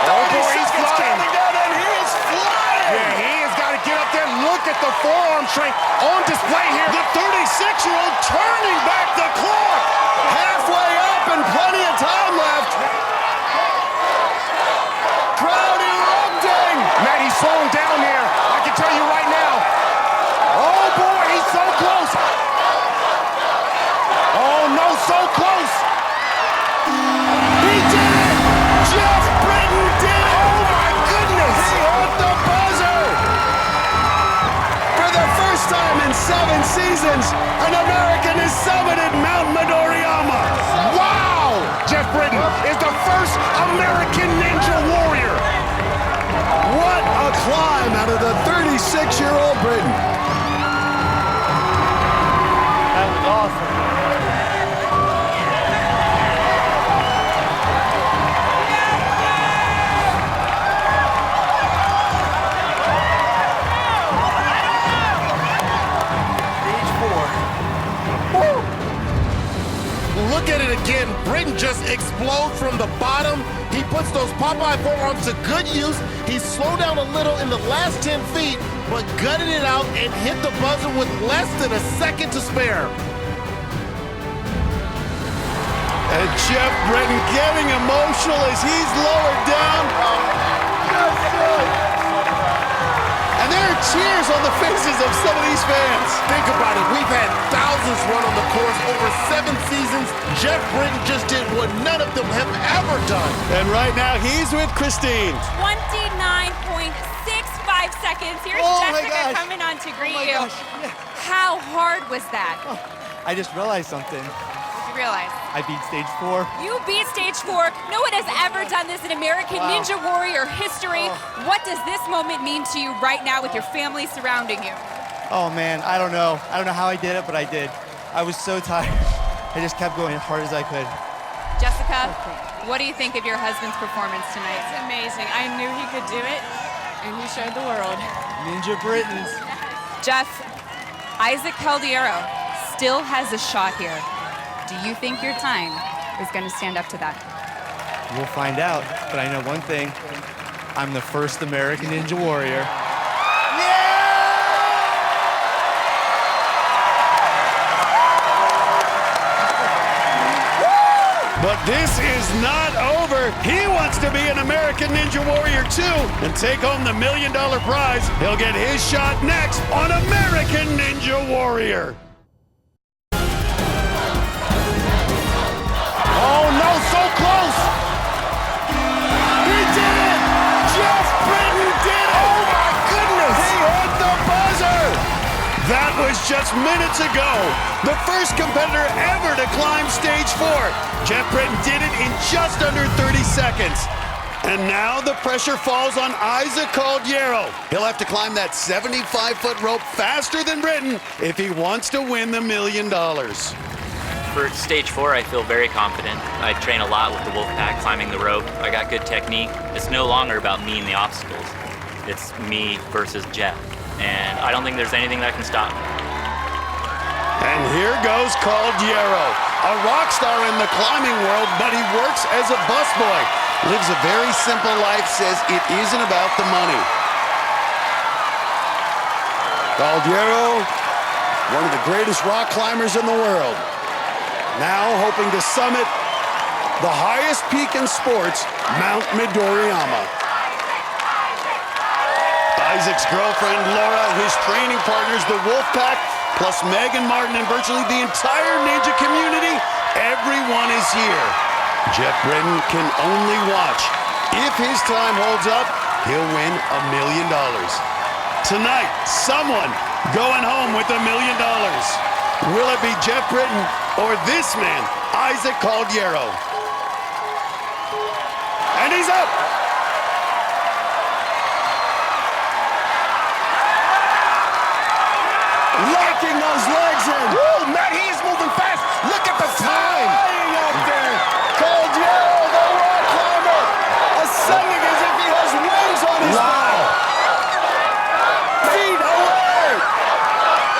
Oh boy, he's flying. Down, and he is flying. Yeah, he has got to get up there. Look at the forearm strength on display here. The 36-year-old turning back the clock. Halfway up and plenty of time left. Crowd erupting. Man, he's slowing down here. I can tell you right now. Oh boy, he's so close. Oh no, so close. He did it. Geoff Britten did it. Oh my goodness. He hit the buzzer. For the first time in 7 seasons, an American has summited Mount Midoriyama. Wow! Geoff Britten is the first American Ninja Warrior. What a climb out of the 36-year-old Britten. That was awesome. Look at it again. Britten just explodes from the bottom. He puts those Popeye forearms to good use. He slowed down a little in the last 10 feet, but gutted it out and hit the buzzer with less than a second to spare. And Geoff Britten getting emotional as he's lowered down. And there are cheers on the faces of some of these fans. Think about it. We've had thousands run on the course over 7 seasons. Geoff Britten just did what none of them have ever done. And right now, he's with Kristine. 29.65 seconds. Here's Jessica coming on to greet you. Yeah. How hard was that? I just realized something. What did you realize? I beat stage 4. You beat stage 4. No one has ever done this in American Ninja Warrior history. What does this moment mean to you right now with your family surrounding you? Oh man, I don't know. I don't know how I did it, but I did. I was so tired. I just kept going as hard as I could. Jessica, what do you think of your husband's performance tonight? It's amazing. I knew he could do it, and he showed the world. Ninja Brittens. Geoff, Isaac Caldiero still has a shot here. Do you think your time is going to stand up to that? We'll find out, but I know one thing. I'm the first American Ninja Warrior. But this is not over. He wants to be an American Ninja Warrior too and take home the $1 million prize. He'll get his shot next on American Ninja Warrior. Oh no, so close! He did it! Geoff Britten did it! Oh my goodness! He hit the buzzer! That was just minutes ago. The first competitor ever to climb stage 4. Geoff Britten did it in just under 30 seconds. And now the pressure falls on Isaac Caldiero. He'll have to climb that 75-foot rope faster than Britten if he wants to win the $1 million. For stage 4, I feel very confident. I train a lot with the Wolfpack, climbing the rope. I got good technique. It's no longer about me and the obstacles. It's me versus Geoff. And I don't think there's anything that can stop me. And here goes Caldiero, a rock star in the climbing world, but he works as a busboy. Lives a very simple life, says it isn't about the money. Caldiero, one of the greatest rock climbers in the world. Now hoping to summit the highest peak in sports, Mount Midoriyama. Isaac's girlfriend, Laura, his training partners, the Wolfpack, plus Meg and Martin and virtually the entire Ninja community, everyone is here. Geoff Britten can only watch. If his time holds up, he'll win $1 million. Tonight, someone going home with $1 million. Will it be Geoff Britten or this man, Isaac Caldiero? And he's up! Locking those legs in. Woo, Matt, he is moving fast. Look at the time. Flying up there. Caldiero, the rock climber, ascending as if he has wings on his back. Feet alert.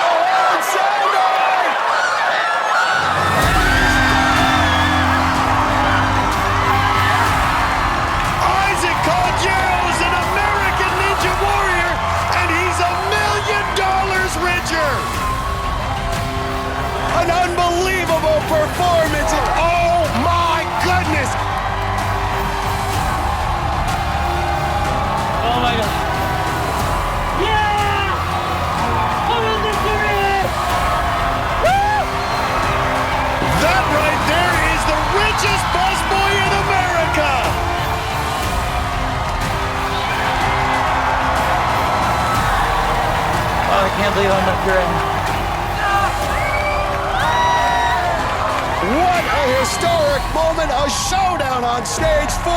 Around Sunday. Isaac Caldiero is an American Ninja Warrior, and he's $1 million richer. An unbelievable performance. Oh my goodness. Oh my God. Yeah! I'm in the career! Woo! That right there is the richest busboy in America. Oh, I can't believe I'm the career. What a historic moment, a showdown on stage 4.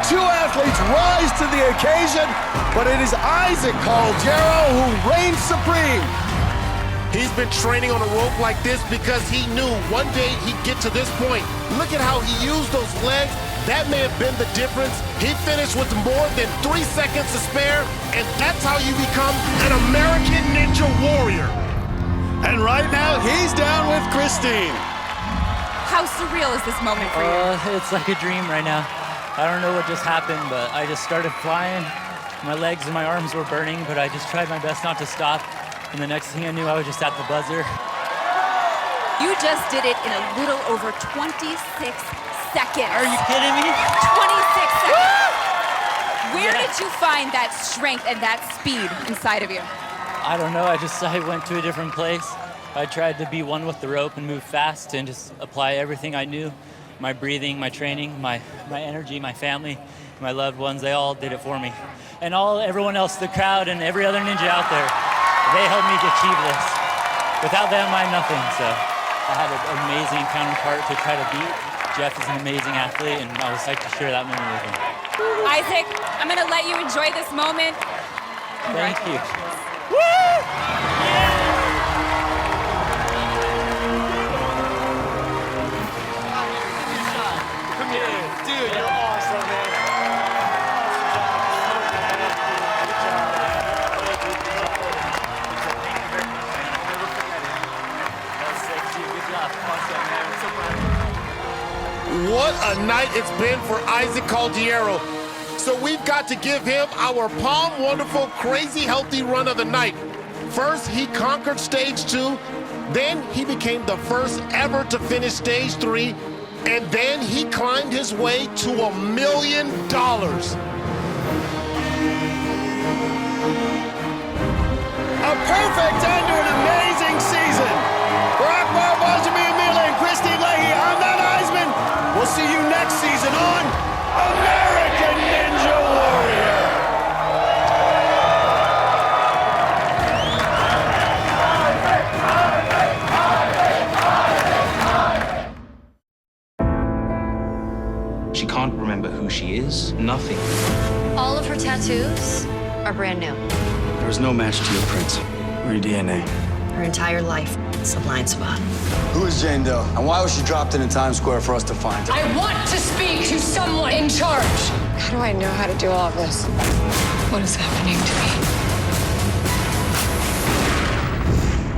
Two athletes rise to the occasion, but it is Isaac Caldiero who reigns supreme. He's been training on a rope like this because he knew one day he'd get to this point. Look at how he used those legs. That may have been the difference. He finished with more than 3 seconds to spare, and that's how you become an American Ninja Warrior. And right now, he's down with Kristine. How surreal is this moment for you? It's like a dream right now. I don't know what just happened, but I just started flying. My legs and my arms were burning, but I just tried my best not to stop. And the next thing I knew, I was just at the buzzer. You just did it in a little over 26 seconds. Are you kidding me? 26 seconds. Where did you find that strength and that speed inside of you? I don't know. I went to a different place. I tried to be one with the rope and move fast and just apply everything I knew. My breathing, my training, my energy, my family, my loved ones, they all did it for me. And everyone else, the crowd and every other ninja out there, they helped me achieve this. Without them, I'm nothing. So I had an amazing counterpart to try to beat. Geoff is an amazing athlete, and I was psyched to share that moment with him. Isaac, I'm going to let you enjoy this moment. Thank you. Woo! Yeah! night it's been for Isaac Caldiero. So we've got to give him our Palm Wonderful Crazy Healthy Run of the night. First, he conquered stage 2. Then he became the first ever to finish stage 3. And then he climbed his way to $1 million. A perfect end to an amazing season. For Akbar, Gbaja-Biamila, and Kristine Leahy, I'm Matt Iseman. We'll see you next season on American Ninja Warrior. She can't remember who she is, nothing. All of her tattoos are brand new. There is no match to your prints or your DNA. Her entire life, it's a blind spot. Who is Jane Doe, and why was she dropped in Times Square for us to find her? I want to speak to someone in charge. How do I know how to do all of this? What is happening to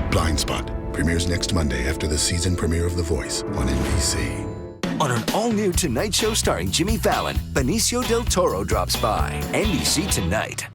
me? Blind Spot premieres next Monday after the season premiere of The Voice on NBC. On an all-new Tonight Show starring Jimmy Fallon, Benicio del Toro drops by. NBC tonight.